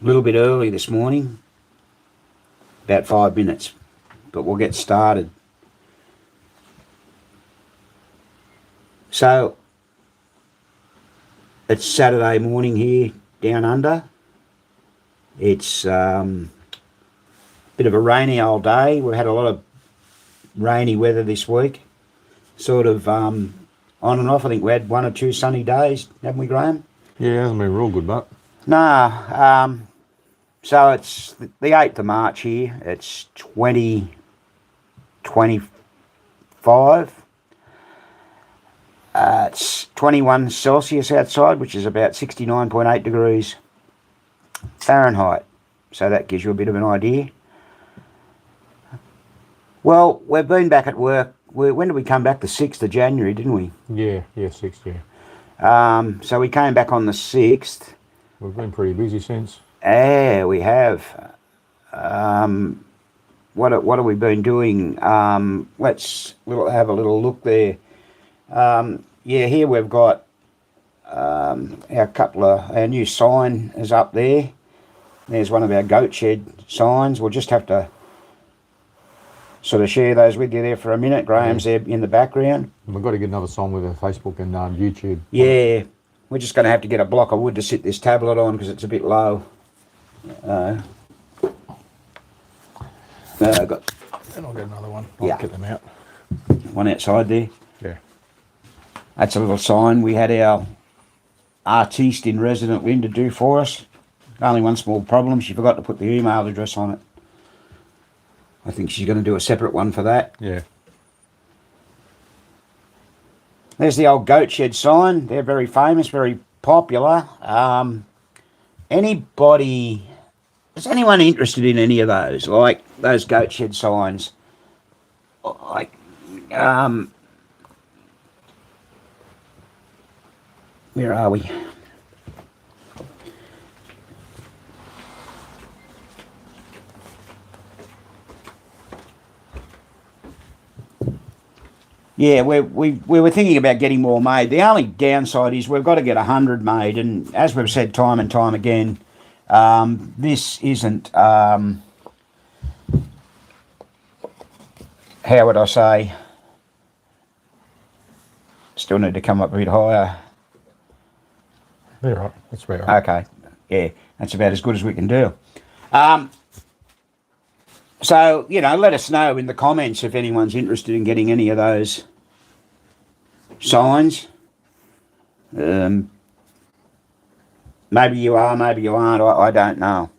A little bit early this morning, about 5 minutes, but we'll get started. So, it's Saturday morning here down under. It's a bit of a rainy old day. We've had a lot of rainy weather this week. Sort of on and off. I think we had 1 or 2 sunny days, haven't we, Graham? Yeah, it hasn't been real good, but Nah. So it's the 8th of March here. It's 2025. It's 21 Celsius outside, which is about 69.8 degrees Fahrenheit. So that gives you a bit of an idea. Well, we've been back at work. When did we come back? The 6th of January, didn't we? yeah, 6th, yeah. So we came back on the 6th. We've been pretty busy since. Yeah, we have. What have we been doing? Let's have a little look there. Yeah, here we've got our new sign is up there. There's one of our goat shed signs. We'll just have to sort of share those with you there for a minute. Graham's there in the background. And we've got to get another sign with our Facebook and YouTube. Yeah, we're just going to have to get a block of wood to sit this tablet on because it's a bit low. And I'll get another one. I'll get them out. One outside there. Yeah. That's a little sign we had our artiste in resident Linda do for us. Only one small problem, she forgot to put the email address on it. I think she's going to do a separate one for that. Yeah. There's the old goat shed sign. They're very famous, very popular. Is anyone interested in any of those? Like those goat shed signs? Like, where are we? Yeah, we were thinking about getting more made. The only downside is we've got to get 100 made, and as we've said time and time again, this isn't, how would I say, still need to come up a bit higher. Yeah, right. That's about right. Okay, yeah, that's about as good as we can do. So, let us know in the comments if anyone's interested in getting any of those signs. Maybe you are, maybe you aren't, I don't know.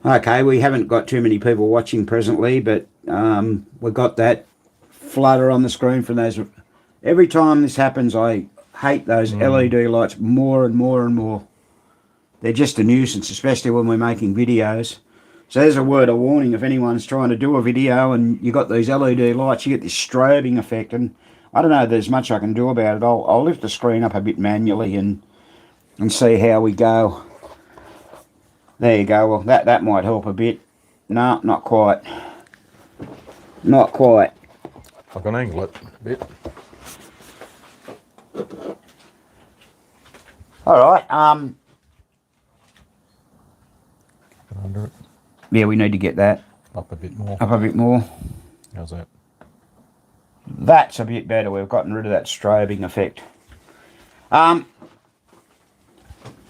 Okay, we haven't got too many people watching presently, but we've got that flutter on the screen from those. Every time this happens, I hate those LED lights more and more and more. They're just a nuisance, especially when we're making videos. So there's a word of warning if anyone's trying to do a video and you've got these LED lights, you get this strobing effect, and I don't know if there's much I can do about it. I'll lift the screen up a bit manually and see how we go. There you go. Well, that might help a bit. No, not quite. Not quite. I can angle it a bit. All right. Under it. Yeah, we need to get that Up a bit more. up a bit more. How's that? That's a bit better. We've gotten rid of that strobing effect.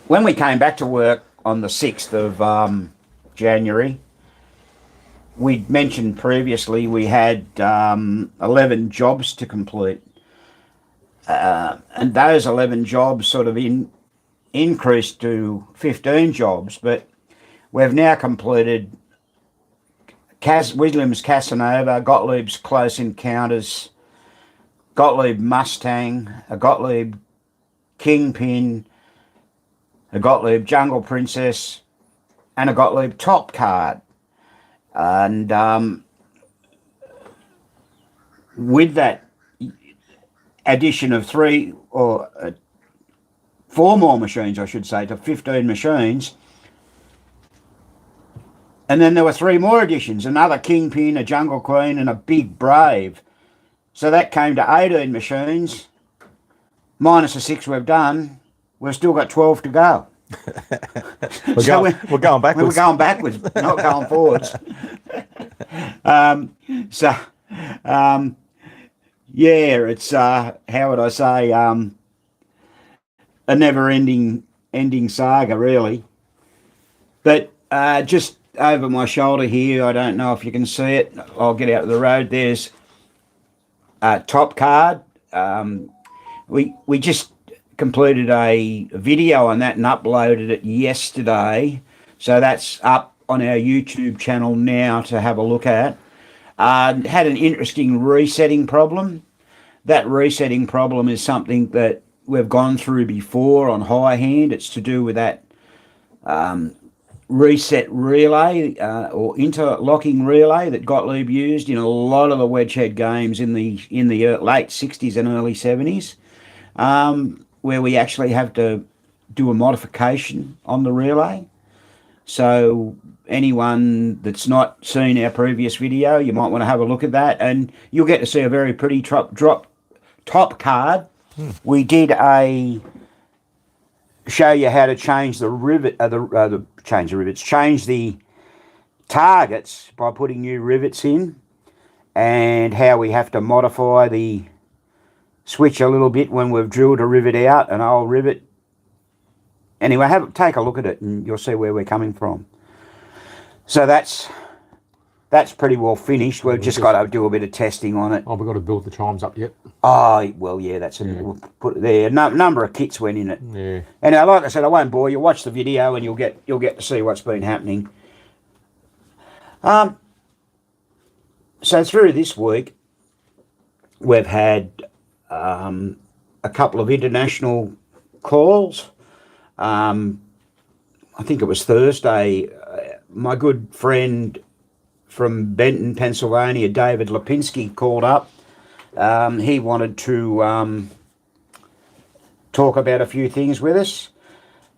When we came back to work on the 6th of January, we'd mentioned previously we had 11 jobs to complete. And those 11 jobs sort of increased to 15 jobs, but we've now completed Williams Casanova, Gottlieb's Close Encounters, Gottlieb Mustang, a Gottlieb Kingpin, a Gottlieb Jungle Princess, and a Gottlieb Top Card. And with that addition of 4 more machines, I should say, to 15 machines, and then there were 3 more additions, another Kingpin, a Jungle Queen, and a Big Brave. So that came to 18 machines, minus the 6 we've done. We've still got 12 to go. We're going backwards. We're going backwards, not going forwards. So, yeah, it's how would I say, a never-ending saga, really. But just over my shoulder here, I don't know if you can see it. I'll get out of the road. There's Top Card. We just completed a video on that and uploaded it yesterday. So that's up on our YouTube channel now to have a look at. Had an interesting resetting problem. That resetting problem is something that we've gone through before on high hand. It's to do with that reset relay or interlocking relay that Gottlieb used in a lot of the wedgehead games in the late 60s and early 70s, where we actually have to do a modification on the relay. So anyone that's not seen our previous video, you might want to have a look at that, and you'll get to see a very pretty top card. We did show you how to change the rivet, change the targets by putting new rivets in, and how we have to modify the switch a little bit when we've drilled a rivet out, an old rivet. Anyway, take a look at it and you'll see where we're coming from. So that's pretty well finished. We've just got to do a bit of testing on it. Oh, we've got to build the chimes up yet. Oh, well, yeah, that's it. We'll put it there. Number of kits went in it. Yeah. And like I said, I won't bore you. Watch the video and you'll get to see what's been happening. So through this week, we've had a couple of international calls. I think it was Thursday. My good friend from Benton, Pennsylvania, David Lipinski, called up. He wanted to talk about a few things with us.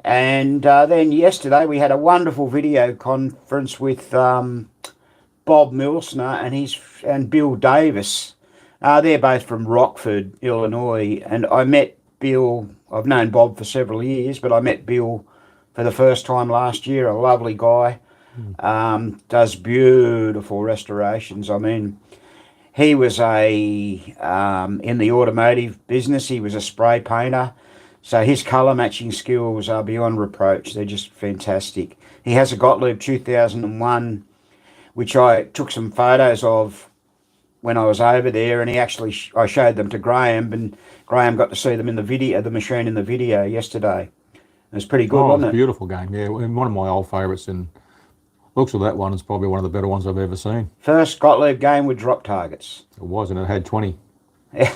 And then yesterday we had a wonderful video conference with Bob Milsner and Bill Davis. They're both from Rockford, Illinois. And I met Bill. I've known Bob for several years, but I met Bill for the first time last year. A lovely guy. Does beautiful restorations. I mean, he was in the automotive business. He was a spray painter, so his colour matching skills are beyond reproach. They're just fantastic. He has a Gottlieb 2001, which I took some photos of when I was over there, and I showed them to Graham, and Graham got to see them in the video, the machine in the video yesterday. It was pretty good, wasn't it? Beautiful game, yeah. One of my old favourites, and looks of that one is probably one of the better ones I've ever seen. First Gottlieb game with drop targets. It was, and it had 20. So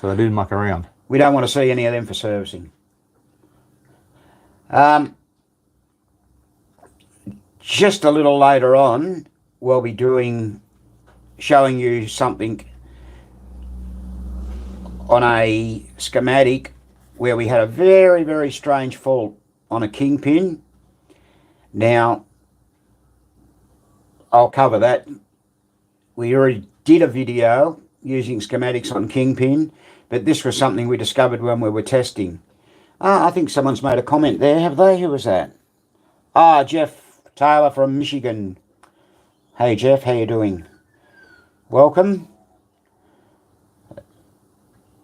they didn't muck around. We don't want to see any of them for servicing. Just a little later on, we'll be showing you something on a schematic where we had a very, very strange fault on a kingpin. Now, I'll cover that. We already did a video using schematics on kingpin, but this was something we discovered when we were testing. I think someone's made a comment there, have they? Who was that? Jeff Taylor from Michigan. Hey Jeff, how you doing? Welcome.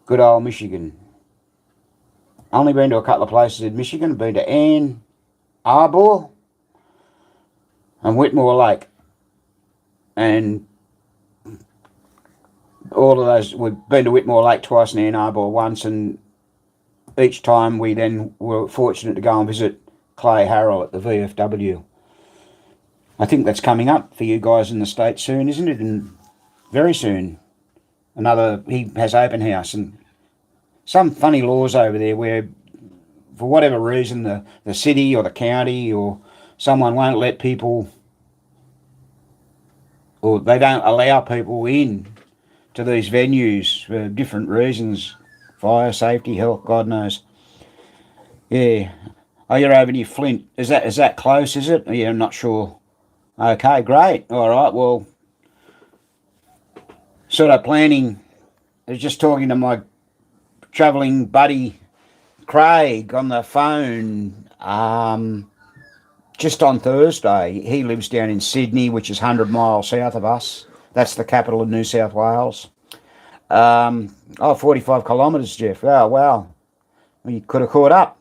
Good old Michigan. Only been to a couple of places in Michigan. Been to Ann Arbor and Whitmore Lake. And all of those, we've been to Whitmore Lake twice and Ann Arbor once, and each time we then were fortunate to go and visit Clay Harrell at the VFW. I think that's coming up for you guys in the States soon, isn't it? And very soon. He has open house, and some funny laws over there where, for whatever reason, the city or the county or someone won't let people, or they don't allow people in to these venues for different reasons. Fire, safety, health, God knows. Yeah. Oh, you're over near Flint. Is that close, is it? Yeah, I'm not sure. Okay, great. All right, well, sort of planning. I was just talking to my travelling buddy Craig on the phone just on Thursday. He lives down in Sydney, which is 100 miles south of us. That's the capital of New South Wales. 45 kilometres, Jeff. Oh, wow. We could have caught up.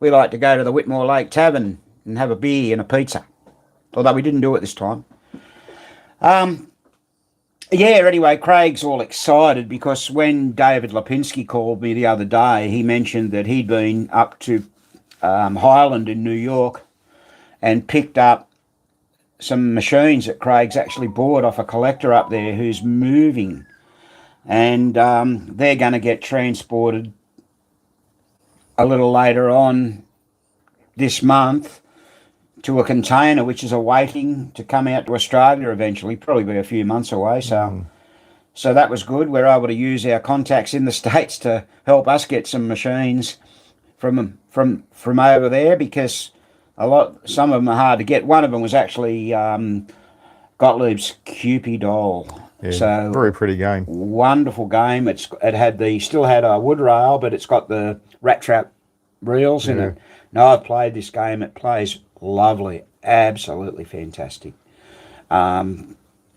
We like to go to the Whitmore Lake Tavern and have a beer and a pizza. Although we didn't do it this time. Anyway, Craig's all excited because when David Lipinski called me the other day, he mentioned that he'd been up to Highland in New York and picked up some machines that Craig's actually bought off a collector up there who's moving. And they're going to get transported a little later on this month to a container which is awaiting to come out to Australia eventually, probably be a few months away. So that was good. We're able to use our contacts in the States to help us get some machines from over there, because some of them are hard to get. One of them was actually Gottlieb's Cupid doll. Yeah, so very pretty game. Wonderful game. Still had a wood rail, but it's got the rat trap reels in it. Now I've played this game. It plays lovely, absolutely fantastic. And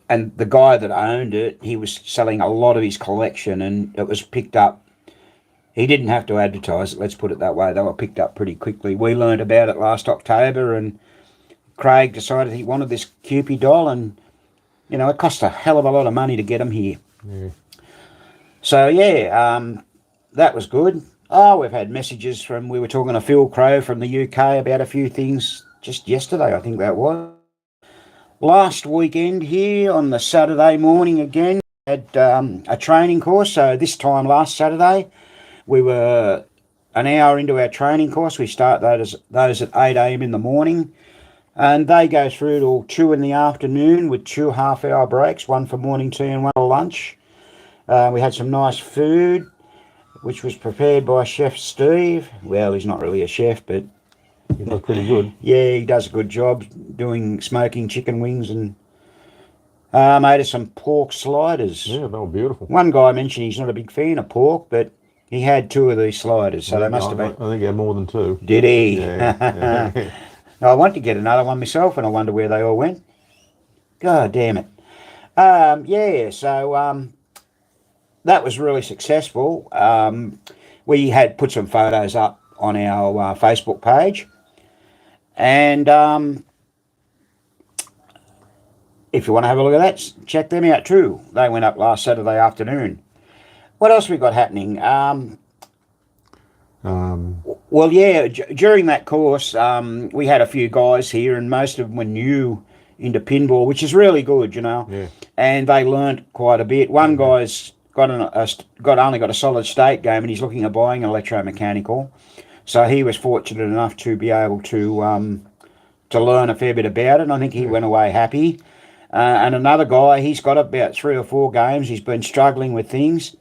the guy that owned it, he was selling a lot of his collection, and it was picked up. He didn't have to advertise it, let's put it that way. They were picked up pretty quickly. We learned about it last October, and Craig decided he wanted this Cupid doll, and it cost a hell of a lot of money to get them here. Yeah. So that was good. We've had messages we were talking to Phil Crow from the UK about a few things just yesterday, I think that was. Last weekend here on the Saturday morning again, had a training course. So this time last Saturday, we were an hour into our training course. We start those at 8 a.m. in the morning, and they go through till 2 in the afternoon with 2 half-hour breaks, one for morning tea and one for lunch. We had some nice food, which was prepared by Chef Steve. Well, he's not really a chef, but he does pretty good. Yeah, he does a good job smoking chicken wings, and made us some pork sliders. Yeah, they were beautiful. One guy mentioned he's not a big fan of pork, but he had 2 of these sliders, so they must have been. I think he had more than 2. Did he? Yeah. I want to get another one myself, and I wonder where they all went. God damn it. So that was really successful. We had put some photos up on our Facebook page, and if you want to have a look at that, check them out too. They went up last Saturday afternoon. What else we got happening? During that course, we had a few guys here, and most of them were new into pinball, which is really good, Yeah. And they learnt quite a bit. One guy's only got a solid state game, and he's looking at buying an electromechanical. So he was fortunate enough to be able to learn a fair bit about it, and I think he went away happy. And another guy, he's got about 3 or 4 games. He's been struggling with things.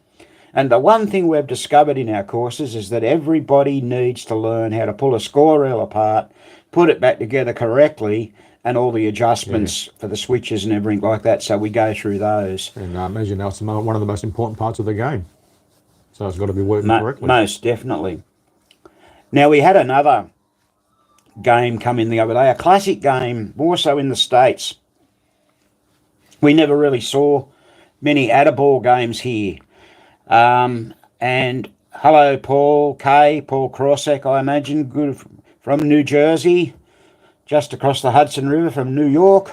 And the one thing we've discovered in our courses is that everybody needs to learn how to pull a score reel apart, put it back together correctly, and all the adjustments for the switches and everything like that. So we go through those. And as you know, it's one of the most important parts of the game. So it's got to be working correctly. Most definitely. Now, we had another game come in the other day, a classic game, more so in the States. We never really saw many Addaball games here. And hello, Paul Krosek, I imagine, good from New Jersey, just across the Hudson River from New York.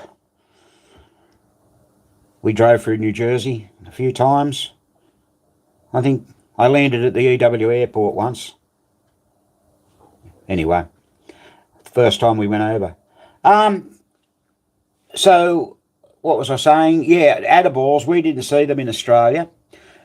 We drove through New Jersey a few times. I think I landed at the EW airport once. Anyway, first time we went over. So, what was I saying? Yeah, Addabballs, we didn't see them in Australia.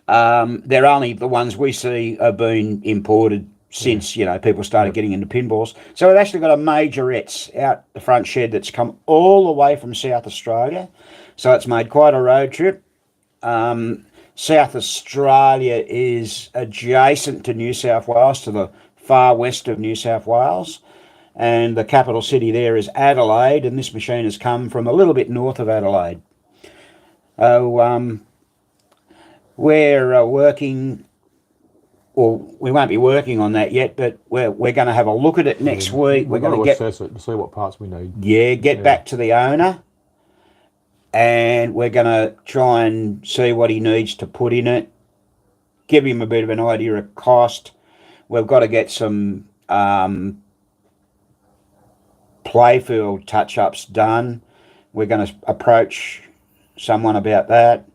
They're only the ones we see have been imported since, people started getting into pinballs. So we've actually got a majorettes out the front shed that's come all the way from South Australia. So it's made quite a road trip. South Australia is adjacent to New South Wales, to the far west of New South Wales. And the capital city there is Adelaide, and this machine has come from a little bit north of Adelaide. We're working well, we won't be working on that yet, but we're going to have a look at it next week. We're We've got going to to assess it to see what parts we need. get back to the owner, and we're going to try and see what he needs to put in it, give him a bit of an idea of cost. We've got to get some playfield touch-ups done. We're going to approach someone about that.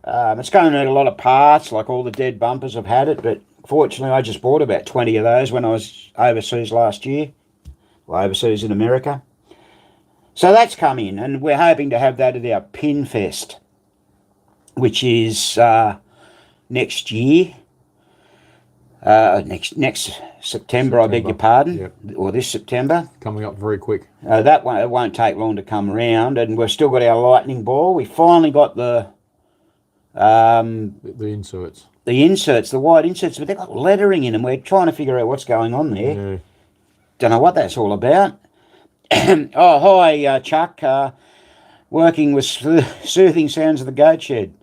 It's going to need a lot of parts, like all the dead bumpers have had it, but fortunately I just bought about 20 of those when I was overseas last year, well, overseas in America. So that's come in, and we're hoping to have that at our Pin Fest, which is next year, next September, I beg your pardon, yep. or this September. Coming up very quick. That one, it won't take long to come around, and we've still got our lightning ball. We finally got the inserts. The inserts, the white inserts, but they've got lettering in them. We're trying to figure out what's going on there. Yeah. Don't know what that's all about. Oh, hi, Chuck. Working with Soothing Sounds of the Goat Shed.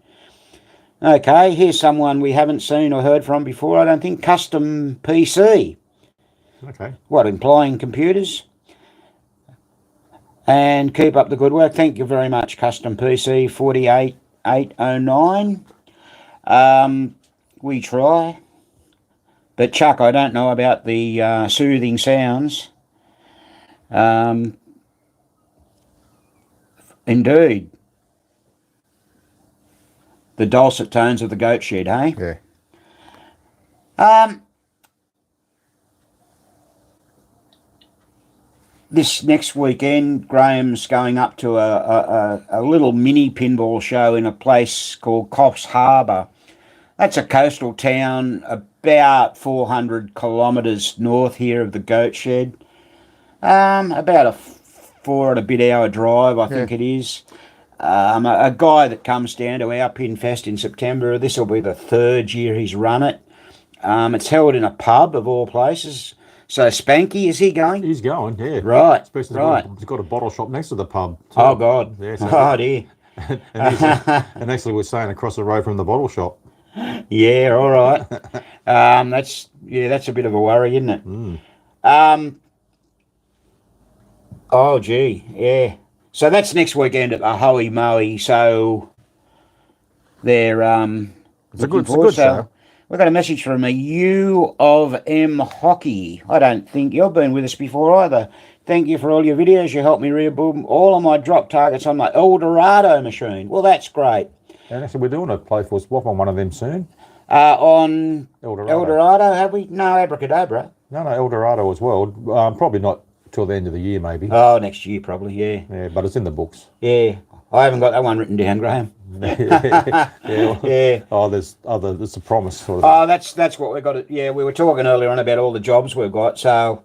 Okay, here's someone we haven't seen or heard from before, I don't think. Custom PC. Okay. What, implying computers? And keep up the good work. Thank you very much, Custom PC 48809. We try. But Chuck, I don't know about the Soothing Sounds. Indeed. The dulcet tones of the Goat Shed, hey? Yeah. This next weekend, Graham's going up to a little mini pinball show in a place called Coffs Harbour. That's a coastal town about 400 kilometres north here of the Goat Shed. About a 4 and a bit hour drive, I think it is. A guy that comes down to our Pin Fest in September, this will be the 3rd year he's run it. It's held in a pub of all places. So Spanky, is he going? He's going, yeah. Right, Especially right. He's got a bottle shop next to the pub. Too. Oh, God. Yeah, so oh, dear. and actually we're staying across the road from the bottle shop. Yeah, all right. That's a bit of a worry, isn't it? Oh, gee, yeah. So that's next weekend at the Hoey Moey. So they're it's a good show. We've got a message from a U of M Hockey. I don't think you've been with us before either. Thank you for all your videos. You helped me rebuild all of my drop targets on my Eldorado machine. Well, that's great. And actually, we're doing a playful swap on one of them soon. On Eldorado, have we? No, Abracadabra. No, Eldorado as well. Probably not till the end of the year, maybe. Oh, next year probably, yeah. Yeah, but it's in the books. Yeah. I haven't got that one written down, Graham. Yeah. Oh, there's a promise sort of. Oh, that's what we've got. Yeah, we were talking earlier on about all the jobs we've got. So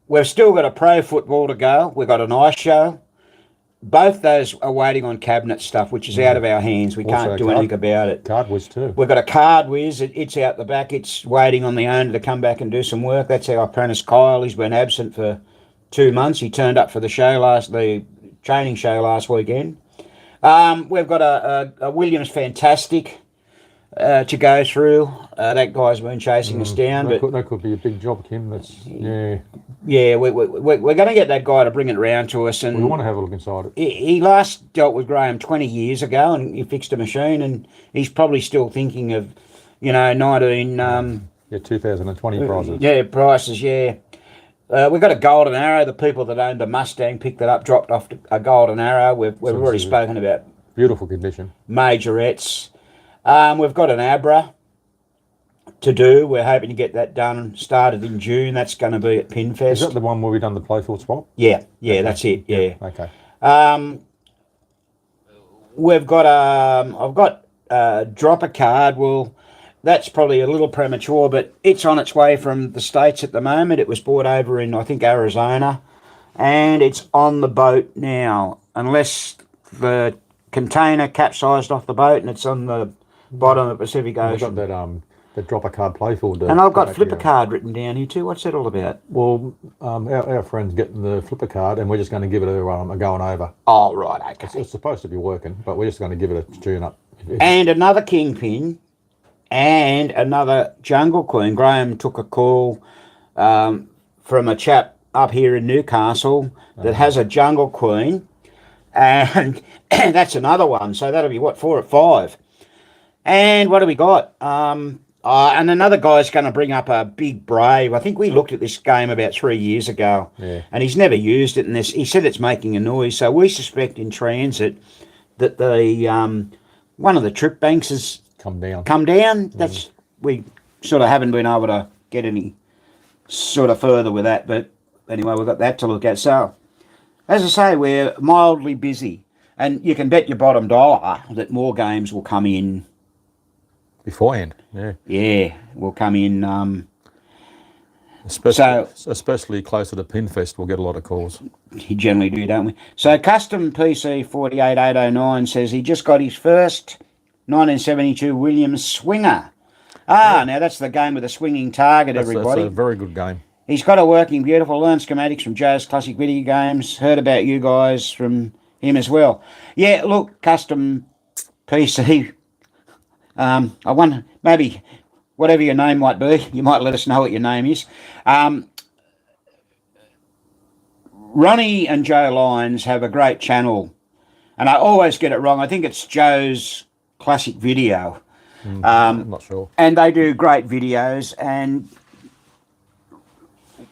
we've still got a pro football to go. We've got an ice show. Both those are waiting on cabinet stuff, which is out of our hands. We can't do anything about it. Card whiz too. We've got a card whiz. It's out the back. It's waiting on the owner to come back and do some work. That's our apprentice Kyle. He's been absent for 2 months. He turned up for the training show last weekend. We've got a Williams Fantastic to go through. That guy's been chasing us down. That could be a big job, Kim. Yeah, we're going to get that guy to bring it round to us. And we want to have a look inside it. He last dealt with Graham 20 years ago, and he fixed a machine, and he's probably still thinking of, 2020 prices. Yeah, prices, yeah. We've got a Golden Arrow. The people that owned a Mustang picked it up, dropped off a Golden Arrow. We've already spoken about beautiful condition. Majorettes. We've got an Abra to do. We're hoping to get that done, started in June. That's going to be at Pinfest. Is that the one where we've done the playfield swap? Yeah, okay. That's it, yeah. Okay. We've got, I've got Drop a Card. Well, that's probably a little premature, but it's on its way from the States at the moment. It was brought over in, I think, Arizona, and it's on the boat now, unless the container capsized off the boat and it's on the bottom of the Pacific Ocean. We've got that the Drop a Card playfield. And I've got Flip a Card written down here too. What's that all about? Well, our friend's getting the Flip a Card, and we're just going to give it a going over. Oh, right, okay. It's supposed to be working, but we're just going to give it a tune up. And another Kingpin, and another Jungle Queen. Graham took a call from a chap up here in Newcastle that has a Jungle Queen, and that's another one. So that'll be what, 4 or 5. And what do we got? And another guy's going to bring up a Big Brave. I think we looked at this game about 3 years ago, and he's never used it. And he said it's making a noise. So we suspect in transit that the one of the trip banks has Come down. That's we sort of haven't been able to get any sort of further with that. But anyway, we've got that to look at. So as I say, we're mildly busy, and you can bet your bottom dollar that more games will come in Beforehand, yeah, will come in. Especially closer to Pinfest, we'll get a lot of calls. You generally do, don't we? So Custom PC 48809 says he just got his first 1972 Williams Swinger. Now that's the game with the swinging target, everybody. That's a very good game. He's got it working beautiful. Learned schematics from Joe's Classic Video Games. Heard about you guys from him as well. Yeah, look, Custom PC. I wonder, maybe whatever your name might be, you might let us know what your name is. Ronnie and Joe Lyons have a great channel, and I always get it wrong. I think it's Joe's Classic Video. I'm not sure. And they do great videos, and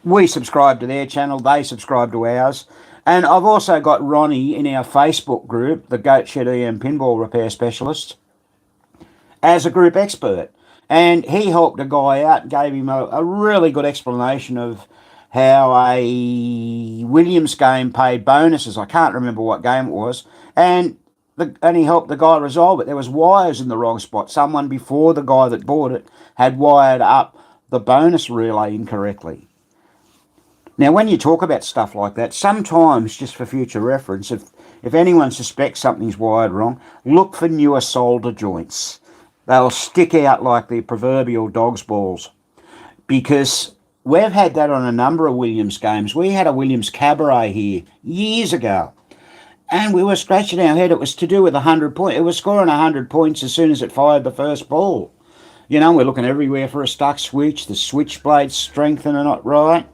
we subscribe to their channel, they subscribe to ours. And I've also got Ronnie in our Facebook group, the Goat Shed EM Pinball Repair Specialist, as a group expert. And he helped a guy out and gave him a really good explanation of how a Williams game paid bonuses. I can't remember what game it was. And he helped the guy resolve it. There was wires in the wrong spot. Someone before the guy that bought it had wired up the bonus relay incorrectly. Now, when you talk about stuff like that, sometimes, just for future reference, if anyone suspects something's wired wrong, look for newer solder joints. They'll stick out like the proverbial dog's balls, because we've had that on a number of Williams games. We had a Williams Cabaret here years ago, and we were scratching our head. It was to do with 100 points. It was scoring 100 points as soon as it fired the first ball. You know, we're looking everywhere for a stuck switch. The switchblade's strengthened or not right.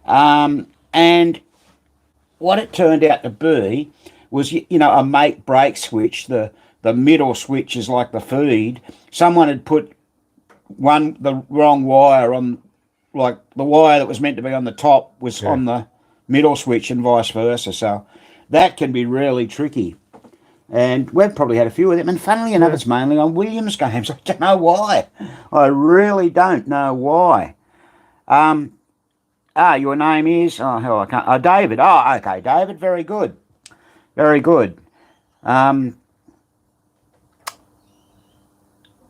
And what it turned out to be was, you know, a make-break switch. The middle switch is like the feed. Someone had put the wrong wire on, like the wire that was meant to be on the top was on the middle switch and vice versa. So that can be really tricky. And we've probably had a few of them. And funnily enough, it's mainly on Williams games. I don't know why. I really don't know why. Your name is? Oh, hell, I can't. David. Oh, okay, David. Very good. Very good.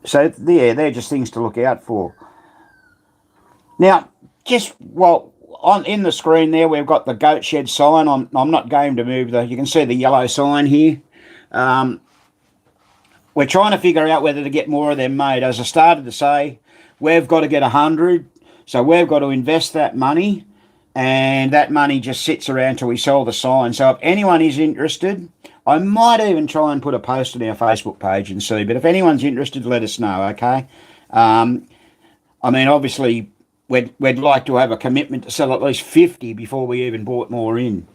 So, yeah, they're just things to look out for. Now, in the screen there, we've got the Goat Shed sign. I'm not going to move you can see the yellow sign here. We're trying to figure out whether to get more of them made. As I started to say, we've got to get 100. So we've got to invest that money, and that money just sits around till we sell the sign. So if anyone is interested, I might even try and put a post on our Facebook page and see. But if anyone's interested, let us know, okay? I mean, obviously, we'd like to have a commitment to sell at least 50 before we even bought more in.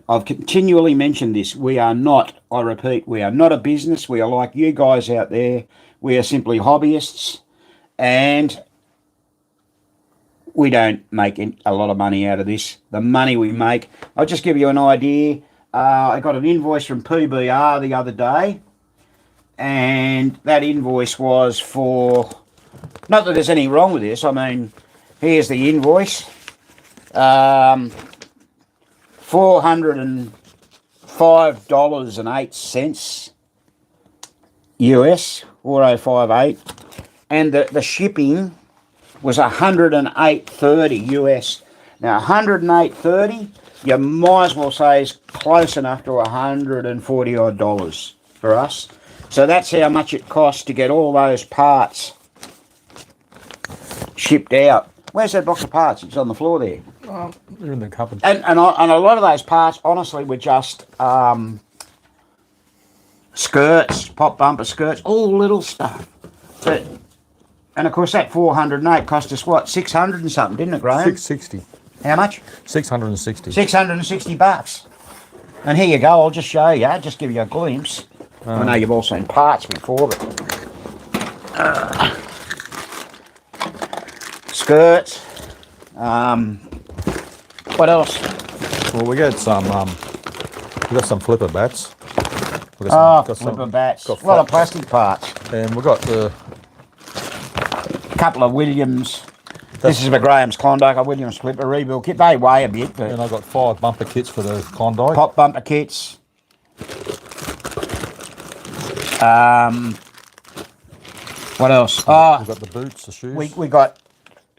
I've continually mentioned this. We are not, I repeat, we are not a business. We are like you guys out there. We are simply hobbyists, and we don't make a lot of money out of this. The money we make, I'll just give you an idea. I got an invoice from PBR the other day, and that invoice was for, not that there's any wrong with this, I mean, here's the invoice, $405.08 US, 4058, and the shipping was $108.30 US. Now, $108.30, you might as well say is close enough to $140 odd for us. So that's how much it costs to get all those parts shipped out. Where's that box of parts? It's on the floor there. They're in the cupboard. And a lot of those parts, honestly, were just skirts, pop bumper skirts, all little stuff. But And of course that 408 cost us what, 600 and something, didn't it, Graham? 660. How much? 660. 660 bucks. And here you go, I'll just show you, just give you a glimpse. I know you've all seen parts before, but skirts. What else? Well, we got some flipper bats. We Oh, got flipper bats. got A lot of flat- plastic parts. And we got the Couple of Williams. This is a Graham's Klondike, a Williams flipper rebuild kit. They weigh a bit, but and I got 5 bumper kits for the Klondike. pop bumper kits. What else? Oh, We've got the boots, the shoes, we got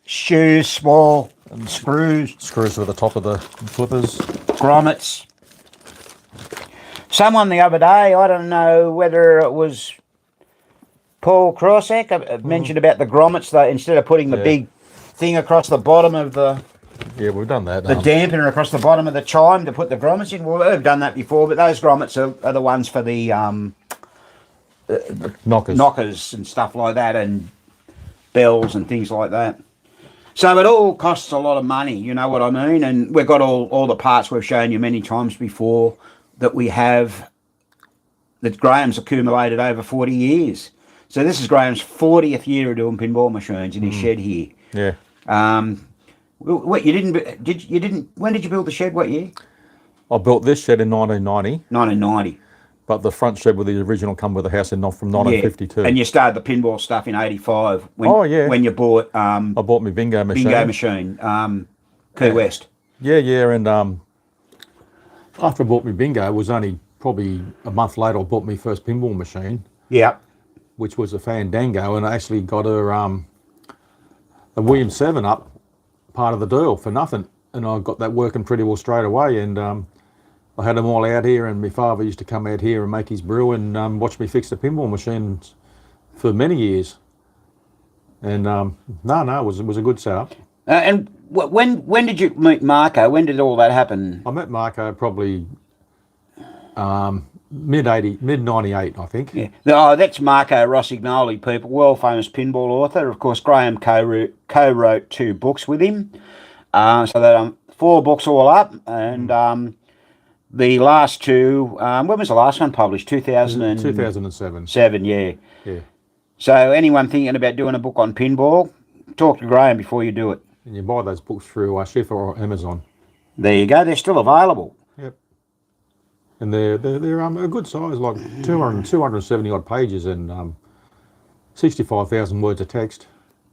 shoes, small screws, screws for the top of the flippers. grommets. Someone the other day, I don't know whether it was Paul Crossack, mentioned about the grommets, that instead of putting the Yeah. big thing across the bottom of the Yeah, we've done that. dampener across the bottom of the chime to put the grommets in. Well, we've done that before, but those grommets are the ones for the knockers. knockers and stuff like that, and bells and things like that. So it all costs a lot of money, you know what I mean? And we've got all the parts we've shown you many times before that we have, that Graham's accumulated over 40 years. So this is Graham's 40th year of doing pinball machines in his shed here. Yeah. What, when did you build the shed, what year? I built this shed in 1990, 1990. but the front shed with the original come with the house from 1952. Yeah. And you started the pinball stuff in 85 when, Oh, yeah. when you bought I bought my bingo machine. bingo machine, Key West. Yeah, and after I bought my bingo, it was only probably a month later I bought my first pinball machine, Yeah. which was a Fandango, and I actually got a Williams 7 up part of the deal for nothing, and I got that working pretty well straight away, and I had them all out here, and my father used to come out here and make his brew and watch me fix the pinball machines for many years. And it was a good setup. And when did you meet Marco? When did all that happen? I met Marco probably mid 98, I think. Yeah. Oh, that's Marco Rossignoli, people, world famous pinball author. Of course, Graham co-wrote 2 books with him. So that 4 books all up, and the last 2. When was the last one published? 2007. 7, yeah. Yeah. So anyone thinking about doing a book on pinball, talk to Graham before you do it. And you buy those books through Shifter or Amazon. There you go. They're still available. Yep. And they're a good size, like 270 odd pages and 65,000 words of text.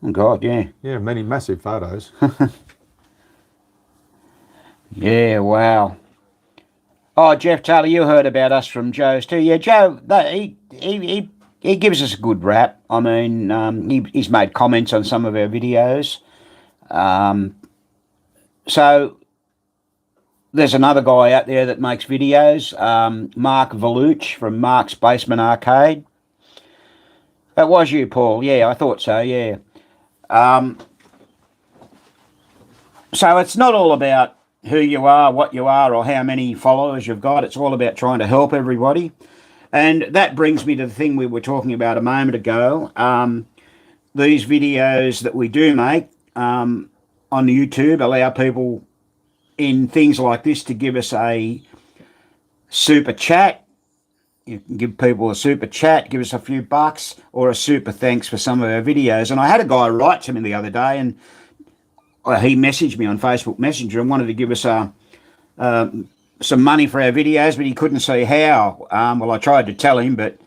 Oh God, yeah. Yeah, many massive photos. Yeah, wow. Oh, Jeff Taylor, you heard about us from Joe's too. Yeah, Joe, he gives us a good rap. I mean, he's made comments on some of our videos. So there's another guy out there that makes videos, Mark Valuch from Mark's Basement Arcade. That was you, Paul. Yeah, I thought so, yeah. So it's not all about who you are, what you are, or how many followers you've got. It's all about trying to help everybody. And that brings me to the thing we were talking about a moment ago. These videos that we do make on YouTube allow people in things like this to give us a super chat. You can give people a super chat, give us a few bucks, or a super thanks for some of our videos. And I had a guy write to me the other day, and he messaged me on Facebook Messenger and wanted to give us some money for our videos, but he couldn't see how. Well, I tried to tell him, but,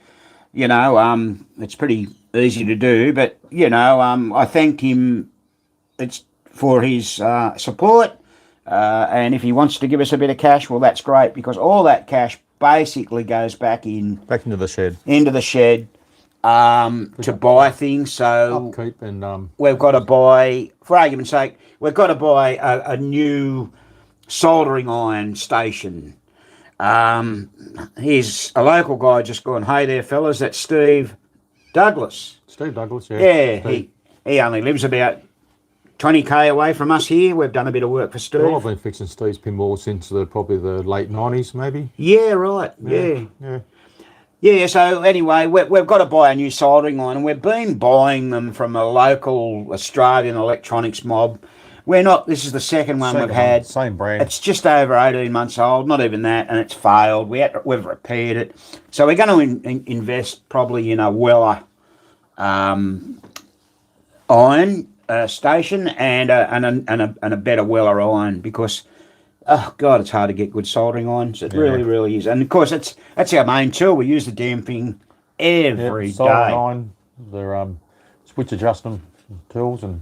you know, it's pretty easy to do. But, you know, I thanked him for his support. And if he wants to give us a bit of cash, well, that's great, because all that cash basically goes back into the shed to buy things. So Upkeep and we've got to buy, for argument's sake, we've got to buy a new soldering iron station. Here's a local guy just going, hey there fellas, that's Steve Douglas. Steve Douglas, yeah. Yeah, Steve. he only lives about 20k away from us here. We've done a bit of work for Steve. Well, I've been fixing Steve's pinball since probably the late 90s, maybe. Yeah, right. Yeah. Yeah, so anyway, we've got to buy a new soldering iron, and we've been buying them from a local Australian electronics mob. We're not, this is the second one we've had. Same brand. It's just over 18 months old, not even that, and it's failed. We've repaired it. So we're going to invest probably in a Weller iron station and a better Weller iron, because oh God, it's hard to get good soldering irons. It really is. And of course, that's our main tool. We use the damn thing every day. Soldering iron, they're switch adjustment tools, and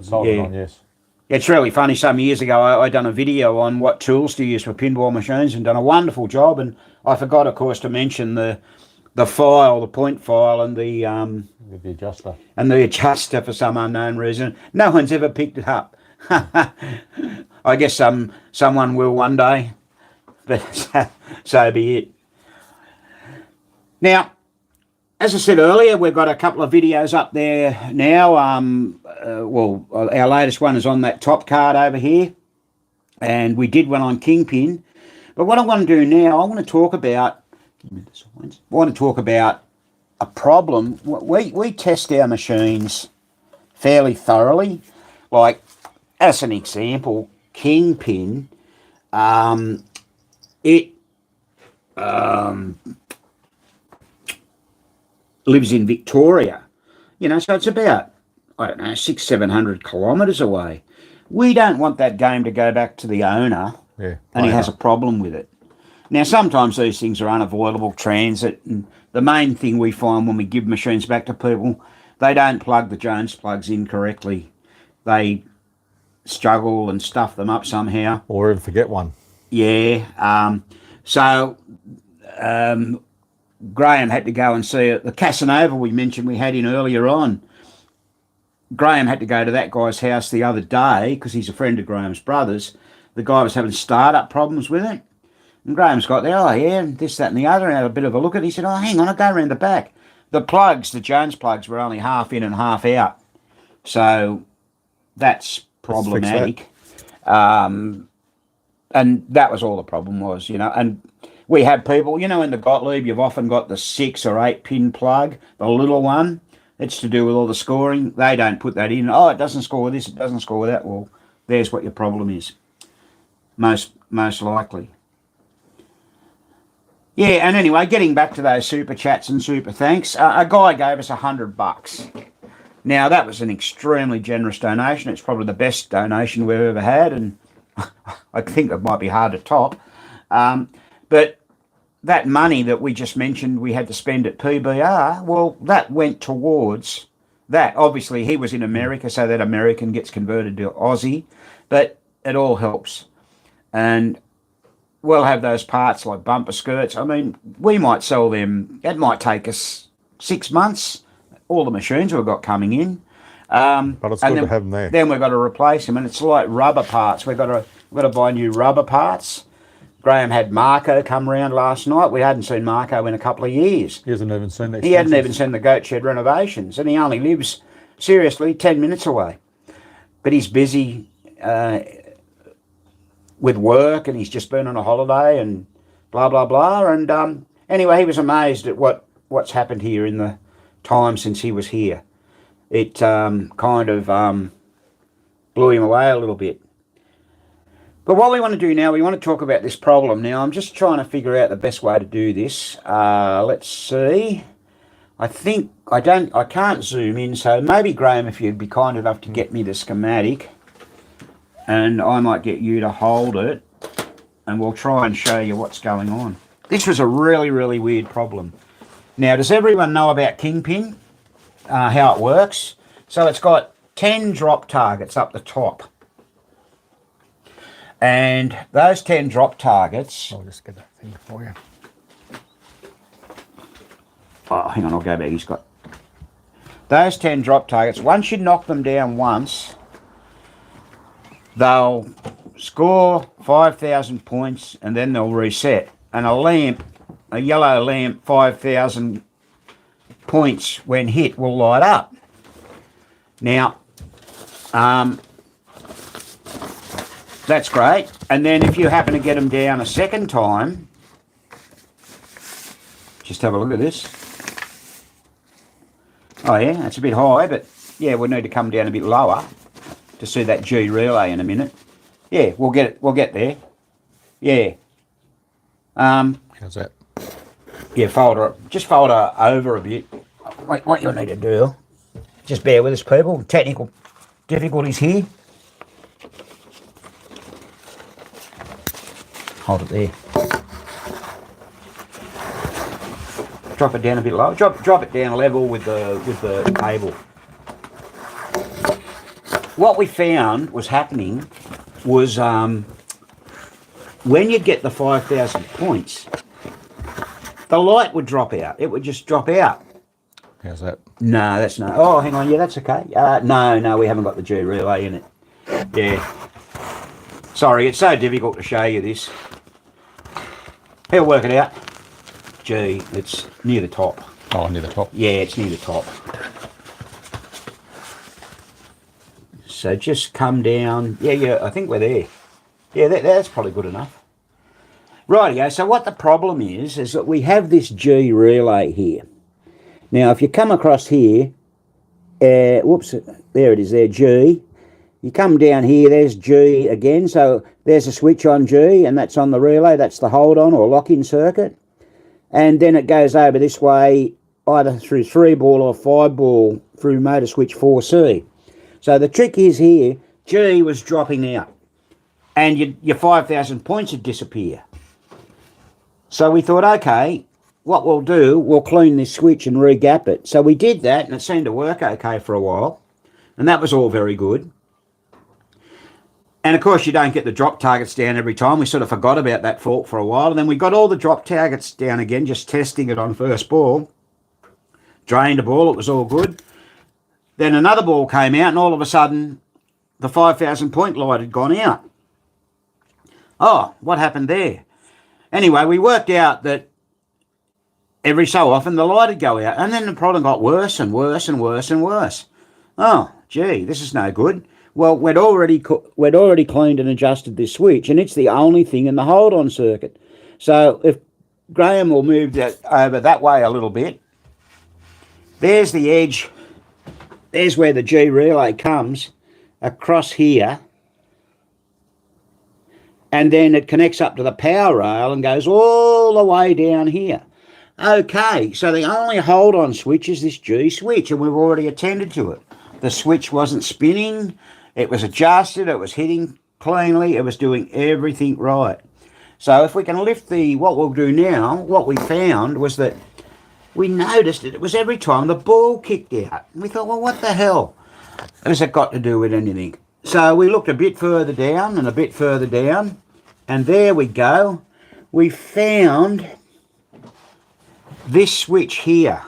soldering iron, yes. It's really funny. Some years ago, I done a video on what tools to use for pinball machines, and done a wonderful job. And I forgot, of course, to mention the file, the point file, and the adjuster. And the adjuster for some unknown reason. No one's ever picked it up. I guess someone will one day, but so be it. Now, as I said earlier, we've got a couple of videos up there now. Well, our latest one is on that top card over here, and we did one on Kingpin. But what I want to do now, I want to talk about. A problem. We test our machines fairly thoroughly. Like, as an example, Kingpin, it lives in Victoria, so it's about, I don't know, 600-700 kilometres away. We don't want that game to go back to the owner, and he has a problem with it. Now, sometimes these things are unavoidable, transit, and the main thing we find when we give machines back to people, they don't plug the Jones plugs in correctly. They struggle and stuff them up somehow. Or even forget one. Yeah. So Graham had to go and see it. The Casanova we mentioned we had in earlier on. Graham had to go to that guy's house the other day because he's a friend of Graham's brother's. The guy was having startup problems with it. And Graham's got there, and this, that and the other, and had a bit of a look at it. He said, hang on, I'll go around the back. The plugs, the Jones plugs, were only half in and half out. So that's problematic. And that was all the problem was, And we have people, in the Gottlieb, you've often got the 6 or 8 pin plug, the little one. It's to do with all the scoring. They don't put that in. Oh, it doesn't score with this, it doesn't score with that. Well, there's what your problem is. Most likely. Yeah, and anyway, getting back to those super chats and super thanks, a guy gave us $100. Now, that was an extremely generous donation. It's probably the best donation we've ever had, and I think it might be hard to top. But that money that we just mentioned we had to spend at PBR, well, that went towards that. Obviously, he was in America, so that American gets converted to Aussie, but it all helps. And we'll have those parts like bumper skirts. I mean, we might sell them. It might take us 6 months, all the machines we've got coming in. But it's good to have them there. Then we've got to replace them, and it's like rubber parts. We've got to buy new rubber parts. Graham had Marco come round last night. We hadn't seen Marco in a couple of years. He hasn't even seen the He hadn't even seen the goat shed renovations, and he only lives, seriously, 10 minutes away. But he's busy with work, and he's just been on a holiday and blah, blah, blah. And anyway, he was amazed at what's happened here in the time since he was here. It kind of blew him away a little bit. But what we want to do now, we want to talk about this problem. Now, I'm just trying to figure out the best way to do this. Let's see. I think I can't zoom in, so maybe, Graham, if you'd be kind enough to get me the schematic, and I might get you to hold it, and we'll try and show you what's going on. This was a really, really weird problem. Now, does everyone know about Kingpin, how it works? So it's got 10 drop targets up the top. And those 10 drop targets... I'll just get that thing for you. Oh, hang on, I'll go back. He's got... Those 10 drop targets, once you knock them down once, they'll score 5,000 points and then they'll reset. And a yellow lamp, 5,000 points when hit will light up. Now, that's great. And then if you happen to get them down a second time, Just have a look at this. Oh yeah, that's a bit high, but yeah, we'll need to come down a bit lower to see that G relay in a minute. Yeah, we'll get there. Yeah. How's that? Yeah, just fold her over a bit. What you'll need to do, just bear with us, people. Technical difficulties here. Hold it there. Drop it down a bit lower. Drop it down level with the cable. What we found was happening was when you get the 5,000 points, the light would drop out. It would just drop out. How's that? No, that's no. Oh, hang on. Yeah, that's okay. No, we haven't got the G relay in it. Yeah. Sorry, it's so difficult to show you this. He'll work it out. G, it's near the top. Oh, near the top. Yeah, it's near the top. So just come down. Yeah, I think we're there. Yeah, that's probably good enough. Rightio, so what the problem is that we have this G relay here. Now, if you come across here, whoops, there it is there, G. You come down here, there's G again. So there's a switch on G, and that's on the relay. That's the hold-on or lock-in circuit. And then it goes over this way, either through 3-ball or 5-ball through motor switch 4C. So the trick is here, G was dropping out, and your 5,000 points would disappear. So we thought, okay, what we'll do, we'll clean this switch and re-gap it. So we did that, and it seemed to work okay for a while, and that was all very good. And of course, you don't get the drop targets down every time. We sort of forgot about that fault for a while. And then we got all the drop targets down again, just testing it on first ball. Drained a ball, it was all good. Then another ball came out, and all of a sudden, the 5,000 point light had gone out. Oh, what happened there? Anyway, we worked out that every so often the light would go out. And then the problem got worse and worse and worse and worse. Oh, gee, this is no good. Well, we'd already cleaned and adjusted this switch, and it's the only thing in the hold-on circuit. So if Graham will move that over that way a little bit, there's the edge. There's where the G relay comes across here, and then it connects up to the power rail and goes all the way down here. Okay, so the only hold-on switch is this G switch, and we've already attended to it. The switch wasn't spinning. It was adjusted, it was hitting cleanly, it was doing everything right. So if we can lift what we'll do now, what we found was that we noticed it was every time the ball kicked out. And we thought, well, what the hell has it got to do with anything? So we looked a bit further down and a bit further down, and there we go. We found this switch here,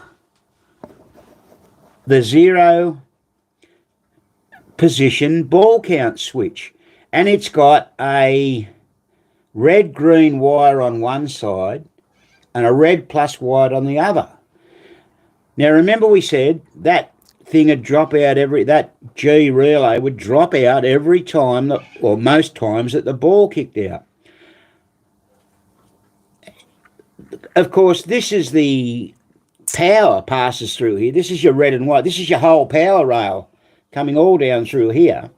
the 0 position ball count switch, and it's got a red-green wire on one side and a red plus white on the other. Now remember we said that thing would drop out that G relay would drop out every time or most times that the ball kicked out. Of course, this is the power passes through here. This is your red and white. This is your whole power rail coming all down through here.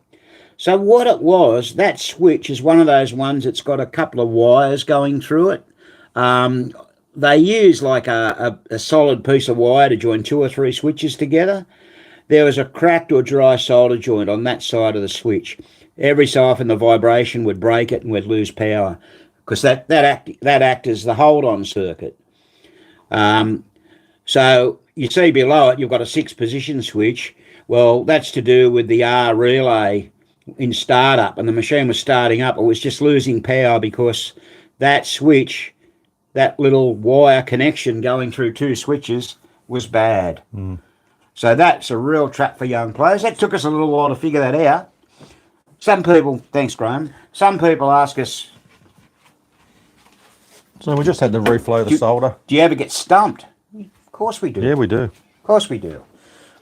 So what it was, that switch is one of those ones that's got a couple of wires going through it. They use like a solid piece of wire to join 2 or 3 switches together. There was a cracked or dry solder joint on that side of the switch. Every so often the vibration would break it and we'd lose power, because that act as the hold-on circuit. So you see below it, you've got a 6-position switch. Well, that's to do with the R relay in startup, and the machine was starting up. It was just losing power because that switch, that little wire connection going through 2 switches, was bad. So that's a real trap for young players. That took us a little while to figure that out. Some people, thanks Graham, some people ask us, so we just had to reflow the solder. do you ever get stumped? Of course we do. Yeah, we do. Of course we do.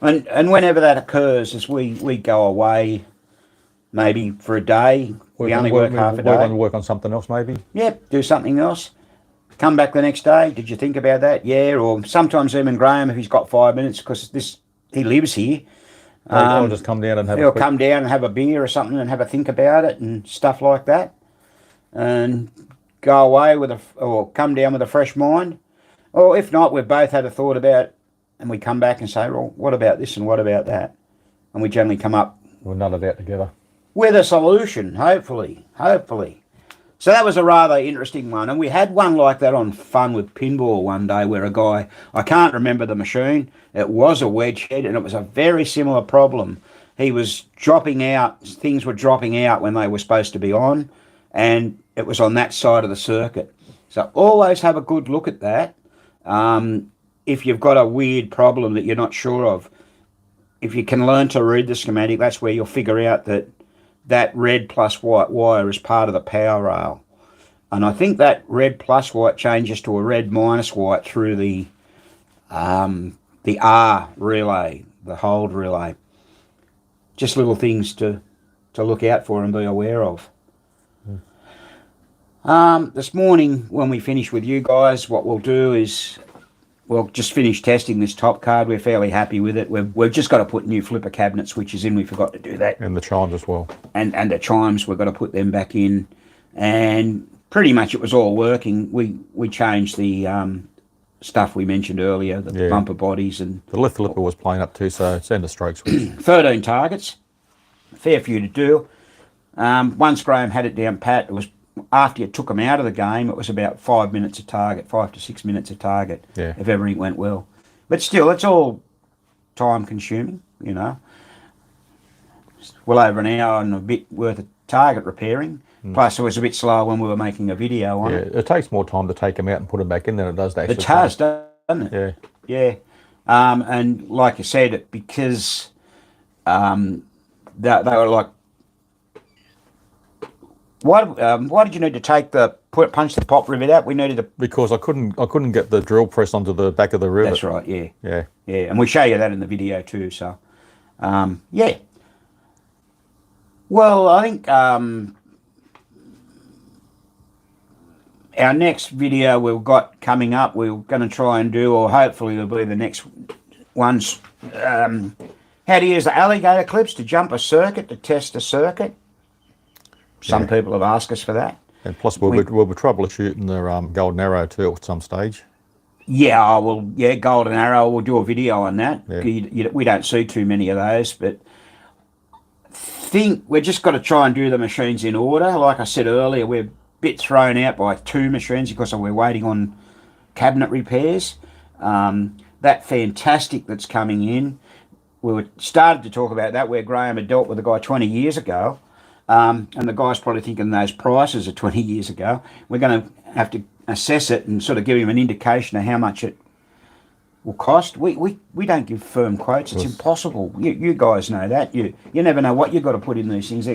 And whenever that occurs, as we go away, maybe for a day, we only work half a day. Work on something else, maybe. Yep, do something else. Come back the next day. Did you think about that? Yeah. Or sometimes even Graham, if he's got 5 minutes, because he lives here. I'll just come down and have He'll a quick... come down and have a beer or something and have a think about it and stuff like that, and go away or come down with a fresh mind. Or if not, we've both had a thought about it, and we come back and say, well, what about this and what about that? And we generally come up We'll nut it out together. with a solution, hopefully. So that was a rather interesting one. And we had one like that on Fun with Pinball one day where a guy, I can't remember the machine, it was a wedge head, and it was a very similar problem. He was dropping out, things were dropping out when they were supposed to be on, and it was on that side of the circuit. So always have a good look at that. If you've got a weird problem that you're not sure of, if you can learn to read the schematic, that's where you'll figure out that red plus white wire is part of the power rail. And I think that red plus white changes to a red minus white through the R relay, the hold relay. Just little things to look out for and be aware of. This morning, when we finish with you guys, what we'll do is we'll just finish testing this top card. We're fairly happy with it. We've just got to put new flipper cabinet switches in. We forgot to do that. And the chimes as well. And the chimes, we've got to put them back in. And pretty much it was all working. We changed the stuff we mentioned earlier, the bumper bodies. And the left flipper was playing up too, so send a stroke switch. 13 targets. Fair few to do. Once Graham had it down pat, it was after you took them out of the game, it was about 5 minutes a target, 5 to 6 minutes a target, if everything went well. But still, it's all time consuming, you know. Well over an hour and a bit worth of target repairing. Plus, it was a bit slow when we were making a video on it. It takes more time to take them out and put them back in than it does to actually... It does, doesn't it? Yeah. And like you said, because they were like, why did you need to punch the pop rivet out? We needed to... Because I couldn't get the drill press onto the back of the rivet. That's right, yeah. Yeah. And we show you that in the video too, so... yeah. Well, I think our next video we've got coming up, we're going to try and do, or hopefully it'll be the next ones, how to use the alligator clips to jump a circuit, to test a circuit. Some people have asked us for that. And plus we'll be troubleshooting the golden arrow too at some stage. Yeah, golden arrow, we'll do a video on that. Yeah. We don't see too many of those, but think we're just got to try and do the machines in order. Like I said earlier, we're a bit thrown out by 2 machines because we're waiting on cabinet repairs. That fantastic that's coming in, started to talk about that, where Graham had dealt with a guy 20 years ago. And the guy's probably thinking those prices are 20 years ago. We're going to have to assess it and sort of give him an indication of how much it will cost. We don't give firm quotes. It's impossible. You guys know that. You never know what you've got to put in these things.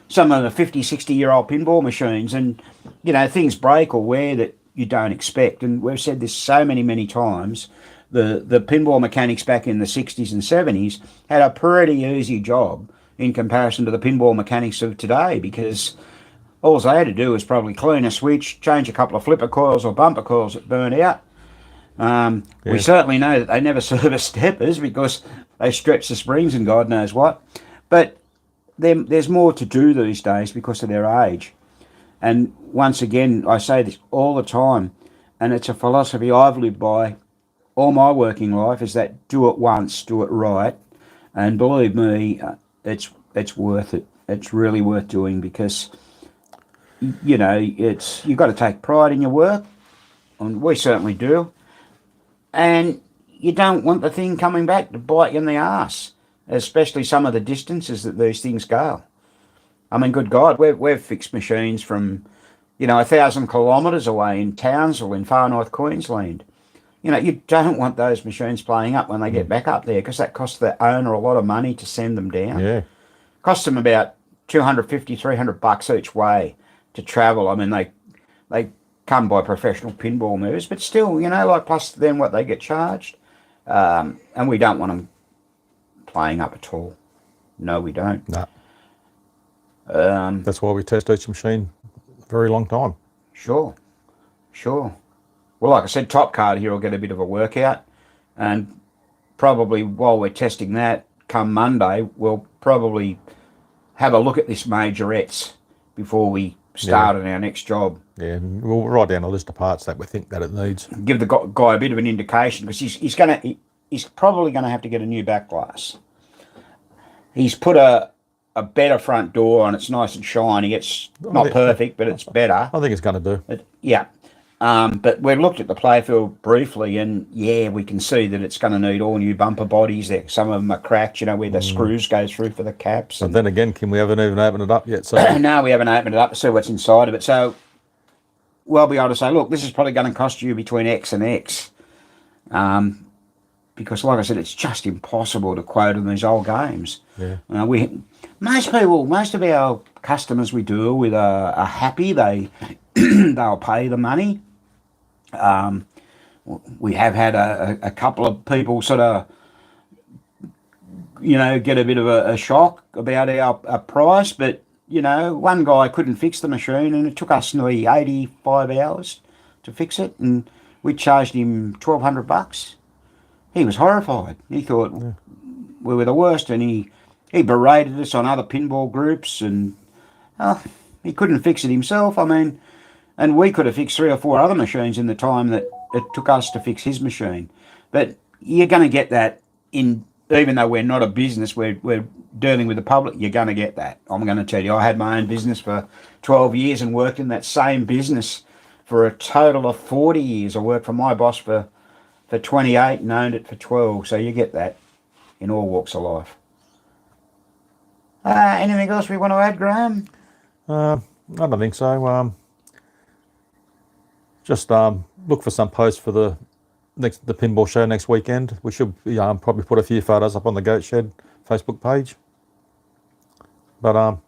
Some of the 50, 60-year-old pinball machines, and, you know, things break or wear that you don't expect. And we've said this so many times. The pinball mechanics back in the 60s and 70s had a pretty easy job in comparison to the pinball mechanics of today, because all they had to do was probably clean a switch, change a couple of flipper coils or bumper coils that burn out. We certainly know that they never service steppers because they stretch the springs and God knows what. But there's more to do these days because of their age. And once again, I say this all the time, and it's a philosophy I've lived by all my working life, is that do it once, do it right. And believe me, it's worth it. It's really worth doing, because, you know, you've got to take pride in your work, and we certainly do. And you don't want the thing coming back to bite you in the arse, especially some of the distances that these things go. I mean, good God, we've fixed machines from, 1,000 kilometres away in Townsville in far north Queensland. You don't want those machines playing up when they get back up there, because that costs the owner a lot of money to send them down. Yeah. Costs them about $250, $300 each way to travel. I mean, they come by professional pinball movers, but still, plus then what they get charged. And we don't want them playing up at all. No, we don't. No. That's why we test each machine a very long time. Sure. Well, like I said, Top Card here will get a bit of a workout, and probably while we're testing that, come Monday, we'll probably have a look at this majorettes before we start on our next job. Yeah, we'll write down a list of parts that we think that it needs. Give the guy a bit of an indication, because he's probably gonna have to get a new back glass. He's put a better front door on. It's nice and shiny. It's not perfect, but it's better. I think it's going to do. Yeah. But we looked at the playfield briefly, and yeah, we can see that it's going to need all new bumper bodies. There, some of them are cracked, where the screws go through for the caps. And then again, Kim, we haven't even opened it up yet. So no, we haven't opened it up to see what's inside of it. So we'll be able to say, look, this is probably going to cost you between X and X. Because, like I said, it's just impossible to quote on these old games. Yeah. Most of our customers we deal with are happy. They'll pay the money. We have had a couple of people sort of, get a bit of a shock about our price, but, one guy couldn't fix the machine, and it took us nearly 85 hours to fix it, and we charged him $1,200. He was horrified. He thought we were the worst, and he berated us on other pinball groups, and he couldn't fix it himself. I mean, and we could have fixed 3 or 4 other machines in the time that it took us to fix his machine. But you're going to get that even though we're not a business, we're dealing with the public, you're going to get that. I'm going to tell you, I had my own business for 12 years and worked in that same business for a total of 40 years. I worked for my boss for 28 and owned it for 12. So you get that in all walks of life. Anything else we want to add, Graham? I don't think so. Just look for some posts for the pinball show next weekend. We should probably put a few photos up on the Goat Shed Facebook page. But I think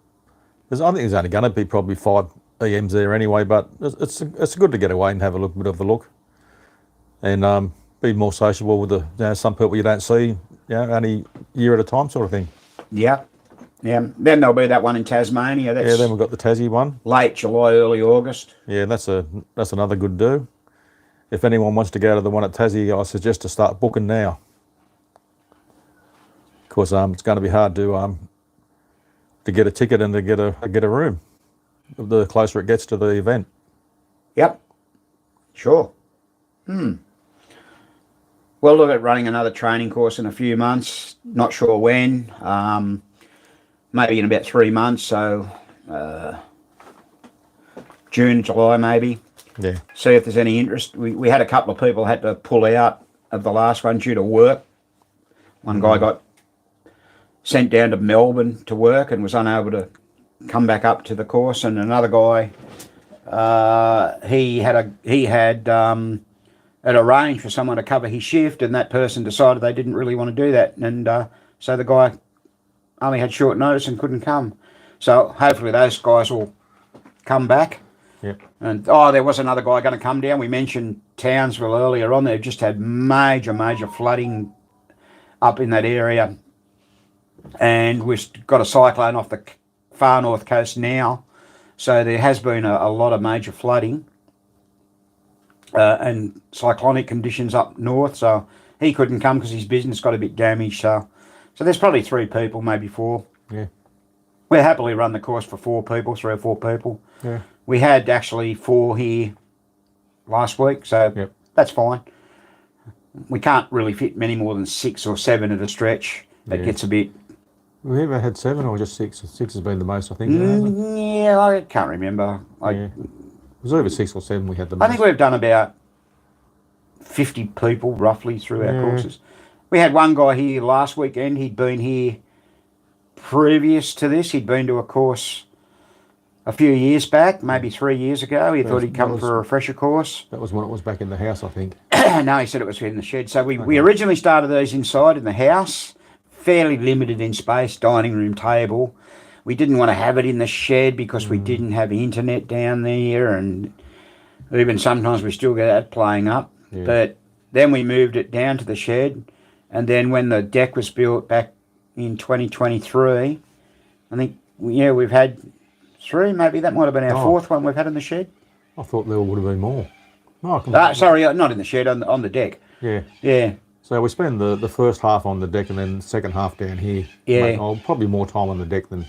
there's only going to be probably 5 EMs there anyway. But it's good to get away and have a bit of a look, and be more sociable with some people you don't see, only year at a time, sort of thing. Yeah. Yeah, then there'll be that one in Tasmania. Then we've got the Tassie one. Late July, early August. Yeah, that's another good do. If anyone wants to go to the one at Tassie, I suggest to start booking now. Of course, it's going to be hard to get a ticket and to get a room. The closer it gets to the event. Yep. Sure. We'll look at running another training course in a few months. Not sure when. Maybe in about 3 months, so June, July maybe. Yeah. See if there's any interest. We had a couple of people had to pull out of the last one due to work. One guy got sent down to Melbourne to work and was unable to come back up to the course, and another guy, he had arranged for someone to cover his shift, and that person decided they didn't really want to do that, and so the guy only had short notice and couldn't come. So hopefully those guys will come back. Yep. And there was another guy going to come down. We mentioned Townsville earlier on. They've just had major flooding up in that area, and we've got a cyclone off the far north coast now. So there has been a lot of major flooding and cyclonic conditions up north. So he couldn't come because his business got a bit damaged. So there's probably 3 people, maybe 4. Yeah. We'll happily run the course for 4 people, 3 or 4 people. Yeah. We had actually 4 here last week, so that's fine. We can't really fit many more than 6 or 7 at a stretch. That gets a bit... Have we ever had 7 or just 6? 6 has been the most, I think. Yeah, I can't remember. It was over 6 or 7 we had the most. I think we've done about 50 people roughly through our courses. We had one guy here last weekend. He'd been here previous to this. He'd been to a course a few years back, maybe 3 years ago. He thought he'd come for a refresher course. That was when it was back in the house, I think. No, he said it was in the shed. So we originally started these inside in the house, fairly limited in space, dining room table. We didn't want to have it in the shed because we didn't have internet down there, and even sometimes we still get that playing up. Yeah. But then we moved it down to the shed, and then when the deck was built back in 2023, I think, we've had 3, maybe that might have been our 4th one we've had in the shed. I thought there would have been more. Oh, Sorry, not in the shed, on the deck. yeah. Yeah, So we spend the first half on the deck and then the second half down here. Yeah. Probably more time on the deck than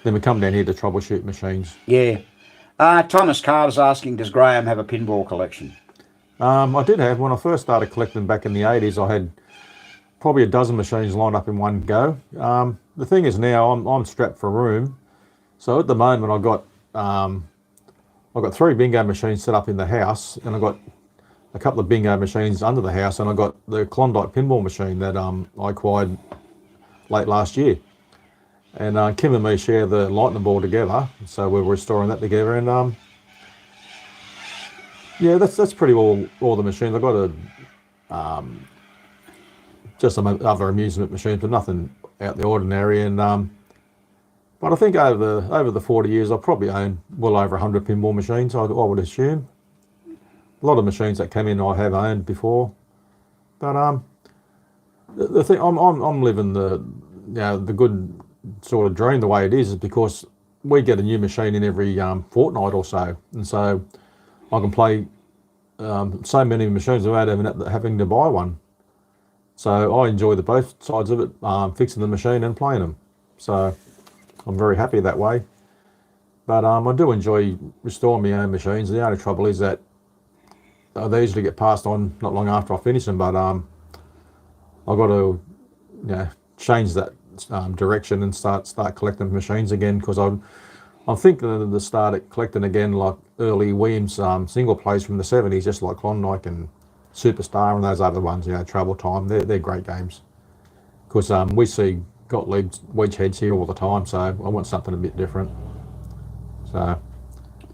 we come down here to troubleshoot machines. yeah. Thomas Carter's asking, does Graham have a pinball collection? I did have, when I first started collecting back in the 80s, I had probably a dozen machines lined up in one go. The thing is now I'm strapped for room. So at the moment I've got 3 bingo machines set up in the house, and I've got a couple of bingo machines under the house, and I've got the Klondike pinball machine that I acquired late last year. And Kim and me share the lightning ball together, so we're restoring that together. And yeah, that's pretty all the machines. I've got just some other amusement machines, but nothing out the ordinary. And but I think over the 40 years, I've probably owned well over 100 pinball machines. I would assume a lot of machines that came in I have owned before. But the thing I'm living the good sort of dream the way it is because we get a new machine in every fortnight or so, and so I can play so many machines without even having to buy one. So I enjoy both sides of it, fixing the machine and playing them. So I'm very happy that way. But I do enjoy restoring my own machines. The only trouble is that they usually get passed on not long after I finish them. But I've got to change that direction and start collecting machines again, because I'm thinking to start at collecting again like early Williams single plays from the 70s, just like Klondike and Superstar and those other ones, Trouble Time. They're great games, because we see Gottlieb's wedge heads here all the time, so I want something a bit different. So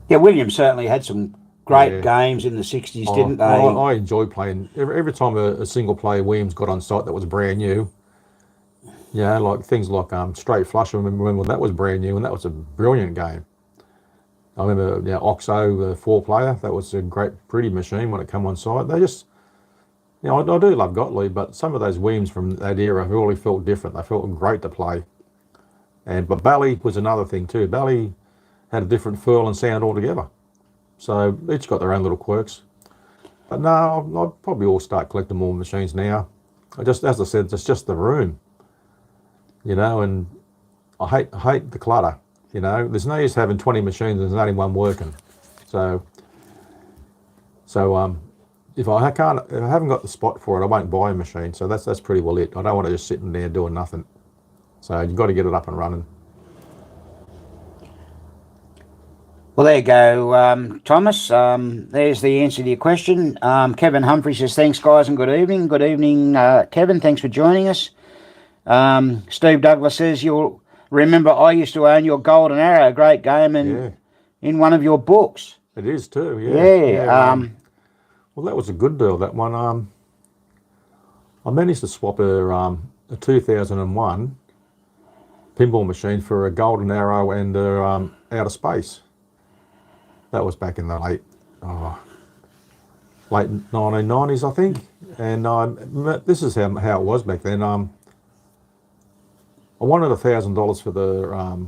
yeah, Williams certainly had some great games in the 60s, didn't they? I enjoy playing every time a single player Williams got on site that was brand new. Yeah, like things like Straight Flush. I remember when that was brand new, and that was a brilliant game. I remember Oxo, the 4-player. That was a great, pretty machine when it came on site. They just, I do love Gottlieb, but some of those Williams from that era really felt different. They felt great to play. But Bally was another thing too. Bally had a different feel and sound altogether. So each got their own little quirks. But no, I'd probably all start collecting more machines now. As I said, it's just the room. And I hate the clutter. There's no use having 20 machines and there's only one working. So if I haven't got the spot for it, I won't buy a machine. So that's pretty well it. I don't want to just sitting there doing nothing. So you've got to get it up and running. Well, there you go, Thomas. There's the answer to your question. Kevin Humphrey says, thanks, guys, and good evening. Good evening, Kevin. Thanks for joining us. Steve Douglas says, you'll remember I used to own your Golden Arrow, great game, in one of your books. It is too, Yeah. Well, that was a good deal, that one. I managed to swap a 2001 pinball machine for a Golden Arrow and Outer Space. That was back in the late 1990s, I think. And this is how it was back then. I wanted $1,000 for the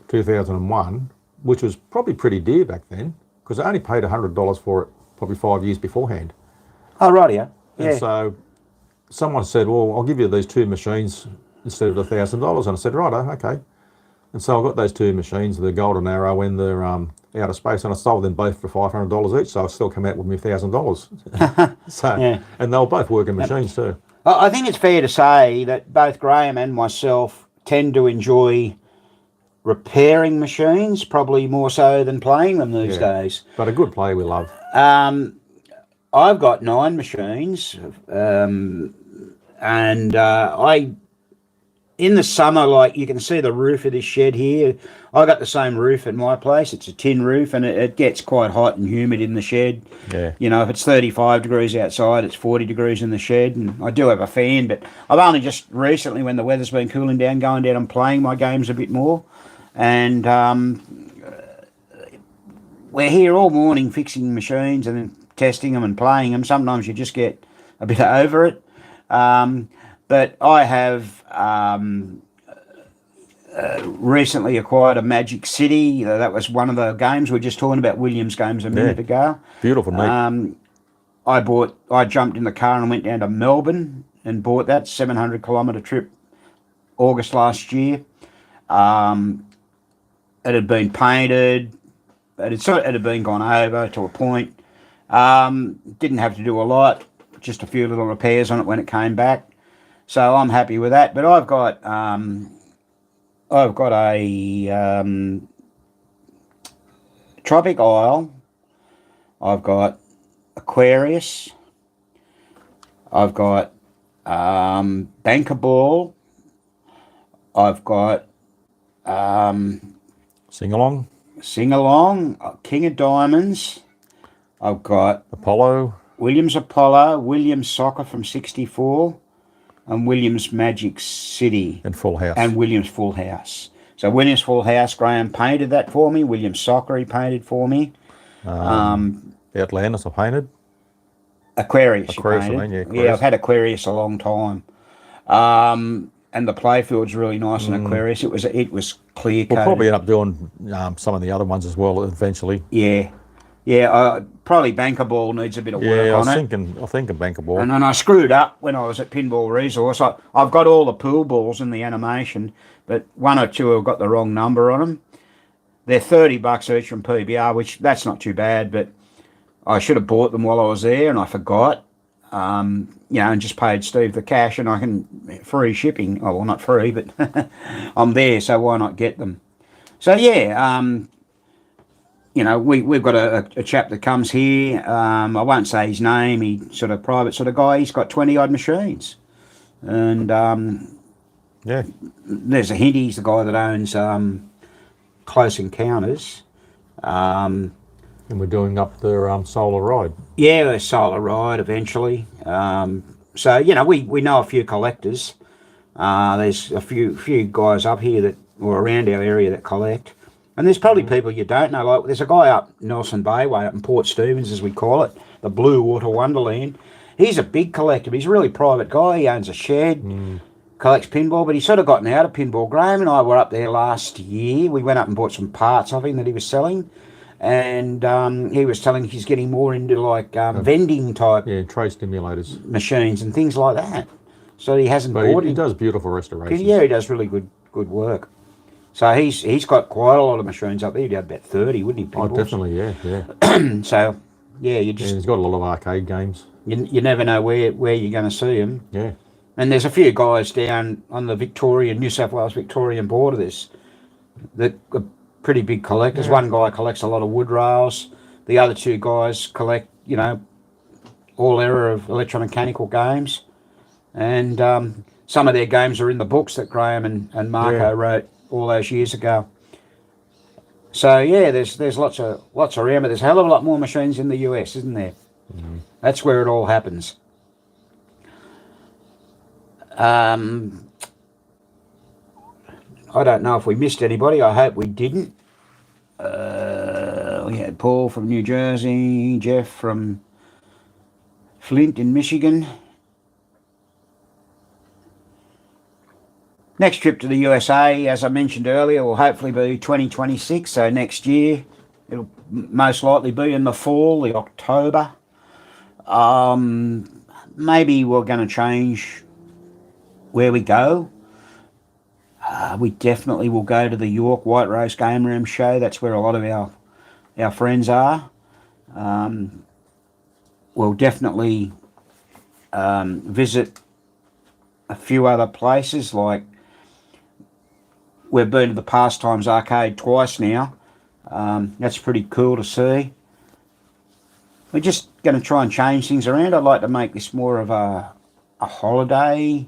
2001, which was probably pretty dear back then, because I only paid $100 for it probably 5 years beforehand. Oh, right, yeah. And so someone said, well, I'll give you these 2 machines instead of $1,000. And I said, right, okay. And so I got those 2 machines, the Golden Arrow and the Outer Space, and I sold them both for $500 each, so I still come out with me $1,000. So, and they were both working machines too. I think it's fair to say that both Graham and myself tend to enjoy repairing machines, probably more so than playing them these days. But a good play we love. I've got 9 machines, and in the summer, like you can see the roof of this shed here, I got the same roof at my place. It's a tin roof, and it gets quite hot and humid in the shed. Yeah. If it's 35 degrees outside, it's 40 degrees in the shed, and I do have a fan, but I've only just recently, when the weather's been cooling down, going down and playing my games a bit more. And we're here all morning fixing machines and then testing them and playing them. Sometimes you just get a bit over it. But I have recently acquired a Magic City. That was one of the games we were just talking about. Williams games a minute ago. Beautiful, neat. I jumped in the car and went down to Melbourne and bought that 700-kilometre trip August last year. It had been painted. It had been gone over to a point. Didn't have to do a lot, just a few little repairs on it when it came back. So I'm happy with that. But I've got a Tropic Isle. I've got Aquarius. I've got Banker Ball. I've got Sing along. Sing Along, King of Diamonds. I've got Apollo. Williams Apollo, Williams Soccer from '64, and Williams Magic City. And Full House. And Williams Full House. So Williams Full House, Graham painted that for me. Williams Soccer he painted for me. Atlantis I painted. Aquarius Aquarius, painted. I mean, yeah, Yeah, I've had Aquarius a long time. And the playfield's really nice in Aquarius. It was clear coated. We'll probably end up doing some of the other ones as well eventually. Yeah. Probably Banker Ball needs a bit of work on it. I think of Banker Ball. And then I screwed up when I was at Pinball Resource. I've got all the pool balls in the animation, but one or two have got the wrong number on them. They're $30 each from PBR, which that's not too bad, but I should have bought them while I was there and I forgot. And just paid Steve the cash and I can free shipping. Oh, well, not free, but I'm there, so why not get them? So yeah, we've got a chap that comes here. I won't say his name. He sort of private sort of guy. He's got 20 odd machines, and there's a hint. He's the guy that owns Close Encounters. And we're doing up the solar ride. Yeah, a solar ride eventually. So we know a few collectors. There's a few guys up here or around our area that collect. And there's probably people you don't know. Like there's a guy up Nelson Bay Way, up in Port Stephens, as we call it, the Blue Water Wonderland. He's a big collector. He's a really private guy. He owns a shed, collects pinball, but he's sort of gotten out of pinball. Graham and I were up there last year. We went up and bought some parts of him that he was selling. And he was telling he's getting more into like vending type trade stimulators machines and things like that. So he hasn't bought he does beautiful restorations. Yeah, he does really good work. So he's got quite a lot of machines up there. He'd have about 30, wouldn't he? Pinballs? Oh, definitely, yeah. So yeah, he's got a lot of arcade games. You never know where you're going to see him. Yeah. And there's a few guys down on the New South Wales Victorian border that are pretty big collectors. One guy collects a lot of wood rails. The other two guys collect, all era of electromechanical games. And some of their games are in the books that Graham and Marco wrote all those years ago. So yeah, there's lots around, but there's a hell of a lot more machines in the US, isn't there? Mm-hmm. That's where it all happens. I don't know if we missed anybody. I hope we didn't. We had Paul from New Jersey, Jeff from Flint in Michigan. Next trip to the USA, as I mentioned earlier, will hopefully be 2026, so next year. It'll most likely be in the fall, the October. Maybe we're going to change where we go. We definitely will go to the York White Rose Game Room show. That's where a lot of our friends are. We'll definitely visit a few other places, like we've been to the Pastimes Arcade twice now. That's pretty cool to see. We're just going to try and change things around. I'd like to make this more of a holiday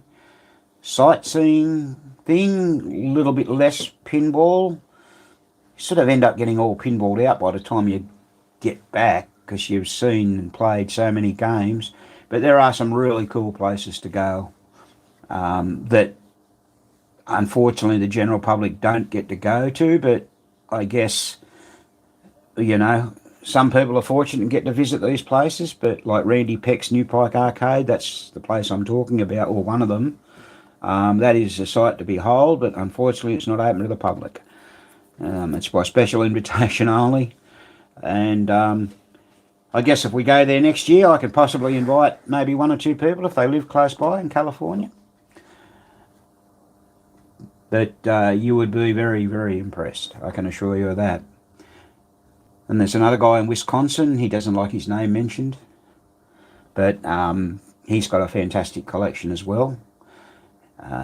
sightseeing thing, a little bit less pinball. You sort of end up getting all pinballed out by the time you get back because you've seen and played so many games. But there are some really cool places to go that unfortunately the general public don't get to go to, but I guess, some people are fortunate and get to visit these places, but like Randy Peck's New Pike Arcade, that's the place I'm talking about, or one of them. That is a sight to behold, but unfortunately it's not open to the public. It's by special invitation only. And I guess if we go there next year, I can possibly invite maybe 1 or 2 people if they live close by in California. But you would be very, very impressed, I can assure you of that. And there's another guy in Wisconsin, he doesn't like his name mentioned, but he's got a fantastic collection as well.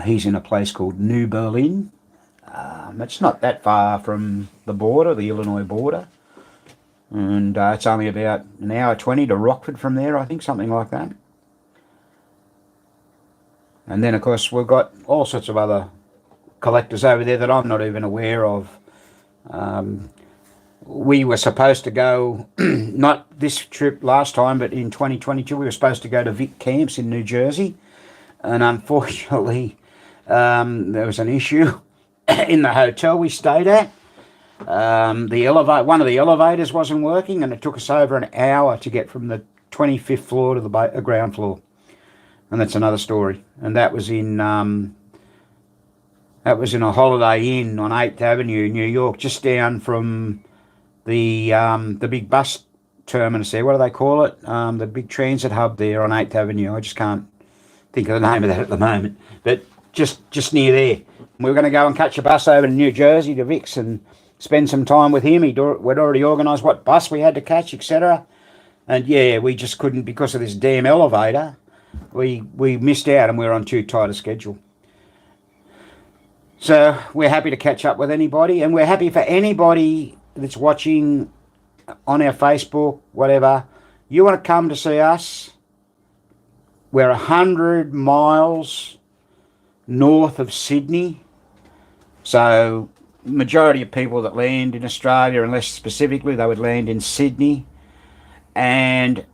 He's in a place called New Berlin. It's not that far from the border, the Illinois border. And it's only about an hour 20 to Rockford from there, I think, something like that. And then, of course, we've got all sorts of other collectors over there that I'm not even aware of. We were supposed to go, not this trip last time, but in 2022, we were supposed to go to Vic Camps in New Jersey. And unfortunately, there was an issue in the hotel we stayed at. One of the elevators wasn't working, and it took us over an hour to get from the 25th floor to the ground floor. And that's another story. And that was in a Holiday Inn on 8th Avenue, New York, just down from the big bus terminus there. What do they call it? The big transit hub there on 8th Avenue. I just can't think of the name of that at the moment. But just near there. We were going to go and catch a bus over to New Jersey to Vic's and spend some time with him. We'd already organised what bus we had to catch, etc. And yeah, we just couldn't because of this damn elevator. We missed out and we were on too tight a schedule. So we're happy to catch up with anybody, and we're happy for anybody that's watching on our Facebook, whatever. You want to come to see us? We're 100 miles north of Sydney. So majority of people that land in Australia, unless specifically they would land in Sydney, and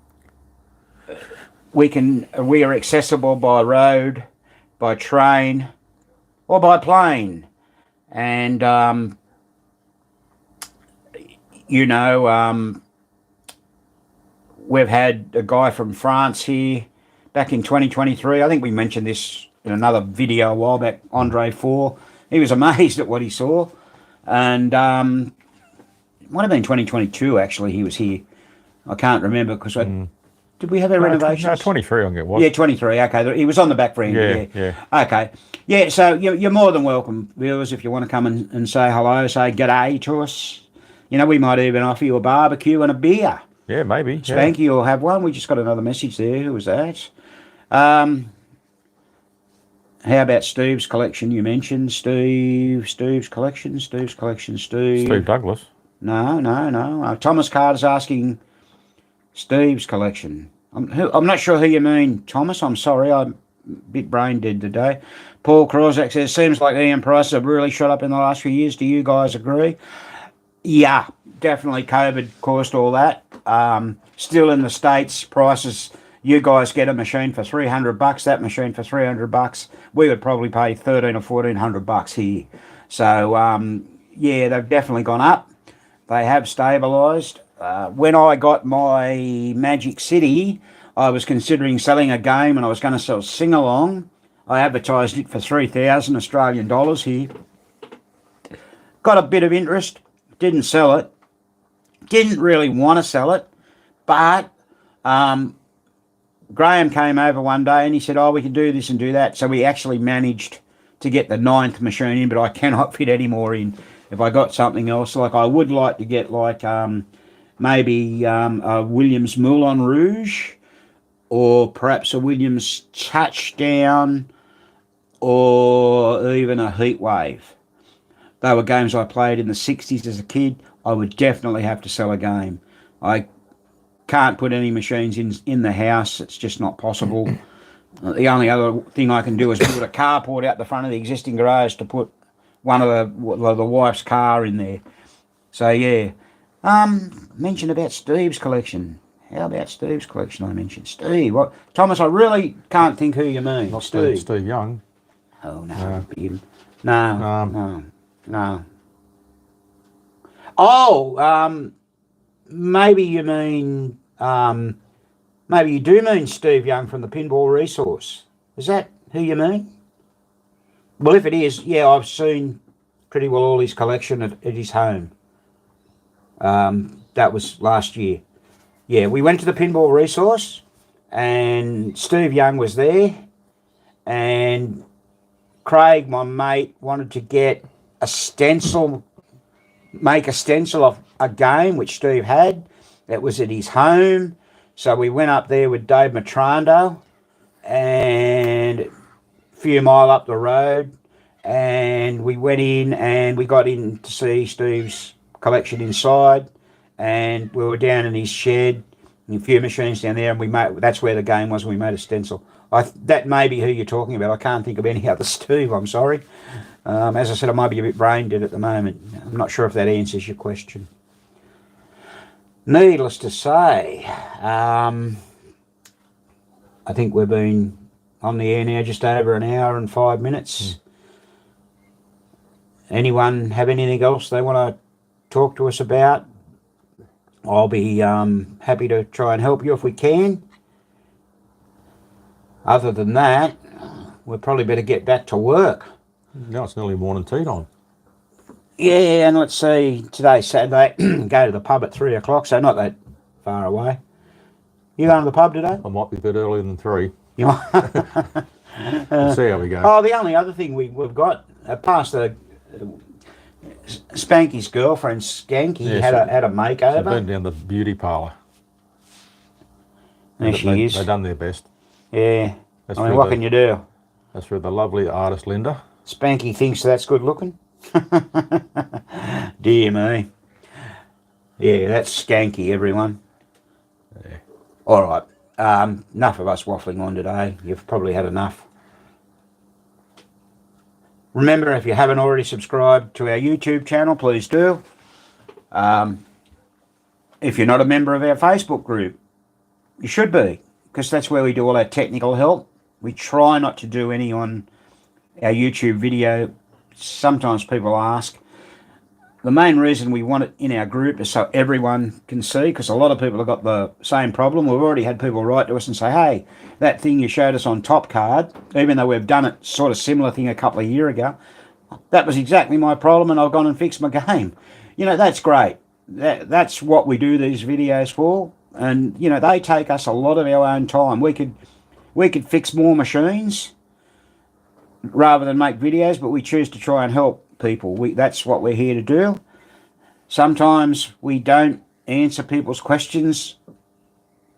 we are accessible by road, by train, or by plane. And we've had a guy from France here back in 2023. I think we mentioned this in another video a while back, Andre 4. He was amazed at what he saw. And it might have been 2022, actually, he was here. I can't remember because did we have a renovation? No, 23 I think it was. Yeah, 23. Okay, he was on the back end. Yeah. Okay. Yeah, so you're more than welcome, viewers, if you want to come and say hello, say g'day to us. We might even offer you a barbecue and a beer. Yeah, maybe. Spanky will have one. We just got another message there. Who was that? How about Steve's collection? You mentioned Steve's collection. Steve. Steve Douglas. No. Thomas Carter's asking Steve's collection. I'm not sure who you mean, Thomas. I'm sorry. I'm a bit brain dead today. Paul Krozak says, seems like EM prices have really shot up in the last few years. Do you guys agree? Yeah, definitely COVID caused all that. Still in the States, prices, you guys get a machine for $300, that machine for $300. We would probably pay $1,300 or $1,400 here. So, yeah, they've definitely gone up. They have stabilised. When I got my Magic City, I was considering selling a game and I was going to sell Sing Along. I advertised it for 3,000 Australian dollars here. Got a bit of interest. Didn't sell it. Didn't really want to sell it. But Graham came over one day and he said, we can do this and do that. So we actually managed to get the 9th machine in, but I cannot fit any more in. If I got something else, like I would like to get maybe a Williams Moulin Rouge, or perhaps a Williams Touchdown, or even a Heat Wave. They were games I played in the 60s as a kid. I would definitely have to sell a game. I can't put any machines in the house. It's just not possible. The only other thing I can do is put a carport out the front of the existing garage to put one of the wife's car in there. So, yeah. Mention about Steve's collection. How about Steve's collection I mentioned? Steve. What? Thomas, I really can't think who you mean. Not Steve Young. Oh, no. Him. No. Oh, maybe you mean, maybe you do mean Steve Young from the Pinball Resource. Is that who you mean? Well, if it is, yeah, I've seen pretty well all his collection at his home. That was last year. Yeah, we went to the Pinball Resource, and Steve Young was there, and Craig, my mate, wanted to get a stencil, make a stencil of a game which Steve had. It was at his home, so we went up there with Dave Matrando, and a few mile up the road, and we went in and we got in to see Steve's collection inside, and we were down in his shed, and a few machines down there, and that's where the game was. We made a stencil. That may be who you're talking about. I can't think of any other Steve. I'm sorry. As I said, I might be a bit brain dead at the moment. I'm not sure if that answers your question. Needless to say, I think we've been on the air now just over an hour and 5 minutes. Anyone have anything else they want to talk to us about? I'll be happy to try and help you if we can. Other than that, we'll probably better get back to work. No, it's nearly morning tea time. Yeah, and let's see, today's Saturday, go to the pub at 3 o'clock, so not that far away. You going to the pub today? I might be a bit earlier than 3. You might. We'll see how we go. Oh, the only other thing we've got, past the Spanky's girlfriend, Skanky, Yeah, had a makeover. She's been down the beauty parlour. There she is. They've done their best. Yeah. That's I mean, what can you do? That's for the lovely artist Linda. Spanky thinks that's good looking. Dear me. Yeah, that's Skanky, everyone. Yeah. All right. Enough of us waffling on today. You've probably had enough. Remember, if you haven't already subscribed to our YouTube channel, please do. If you're not a member of our Facebook group, you should be, because that's where we do all our technical help. We try not to do any on our YouTube video. Sometimes people ask. The main reason we want it in our group is so everyone can see, because a lot of people have got the same problem. We've already had people write to us and say, hey, that thing you showed us on Top Card, even though we've done it sort of similar thing a couple of years ago, that was exactly my problem and I've gone and fixed my game. You know, that's great. That's what we do these videos for. And, you know, they take us a lot of our own time. We could fix more machines rather than make videos, but we choose to try and help people. That's what we're here to do. Sometimes we don't answer people's questions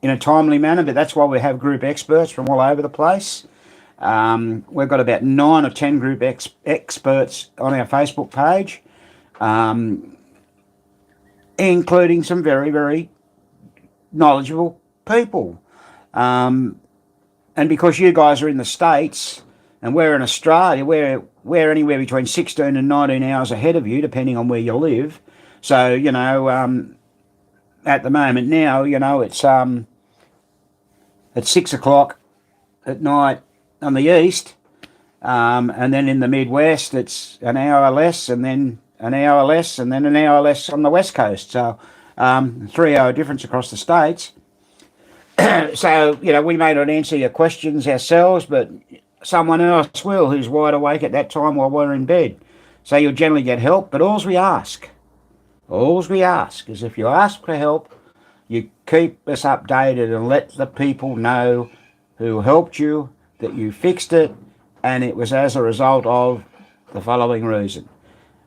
in a timely manner, but that's why we have group experts from all over the place. We've got about 9 or 10 group experts on our Facebook page, including some very, very knowledgeable people. And because you guys are in the States and we're in Australia, we're anywhere between 16 and 19 hours ahead of you, depending on where you live. So, you know, at the moment now, you know, it's at 6 o'clock at night on the east, and then in the Midwest it's an hour less, and then an hour less, and then an hour less on the West Coast. So 3 hour difference across the states. So, you know, we may not answer your questions ourselves, but someone else will who's wide awake at that time while we're in bed. So you'll generally get help, but all we ask is if you ask for help, you keep us updated and let the people know who helped you that you fixed it, and it was as a result of the following reason.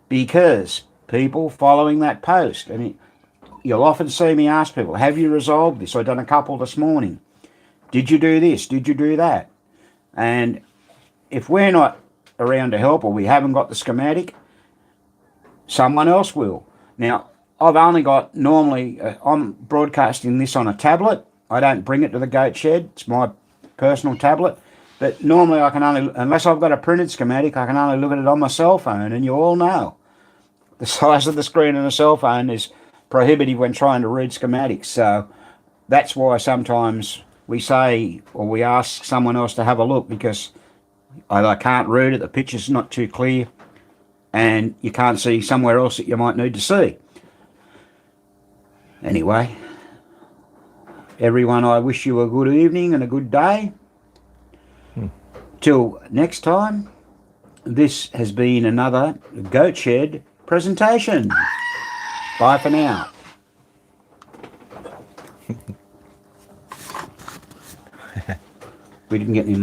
Because people following that post, and you'll often see me ask people, have you resolved this? I've done a couple this morning. Did you do this? Did you do that? And if we're not around to help, or we haven't got the schematic, someone else will. Now, I've only got, normally, I'm broadcasting this on a tablet. I don't bring it to the goat shed. It's my personal tablet. But normally I can only, unless I've got a printed schematic, I can only look at it on my cell phone. And you all know the size of the screen on a cell phone is prohibitive when trying to read schematics. So that's why sometimes we say, or we ask someone else to have a look, because either I can't read it, the picture's not too clear, and you can't see somewhere else that you might need to see. Anyway, everyone, I wish you a good evening and a good day. Till next time, this has been another Goat Shed presentation. Bye for now. We didn't get any money.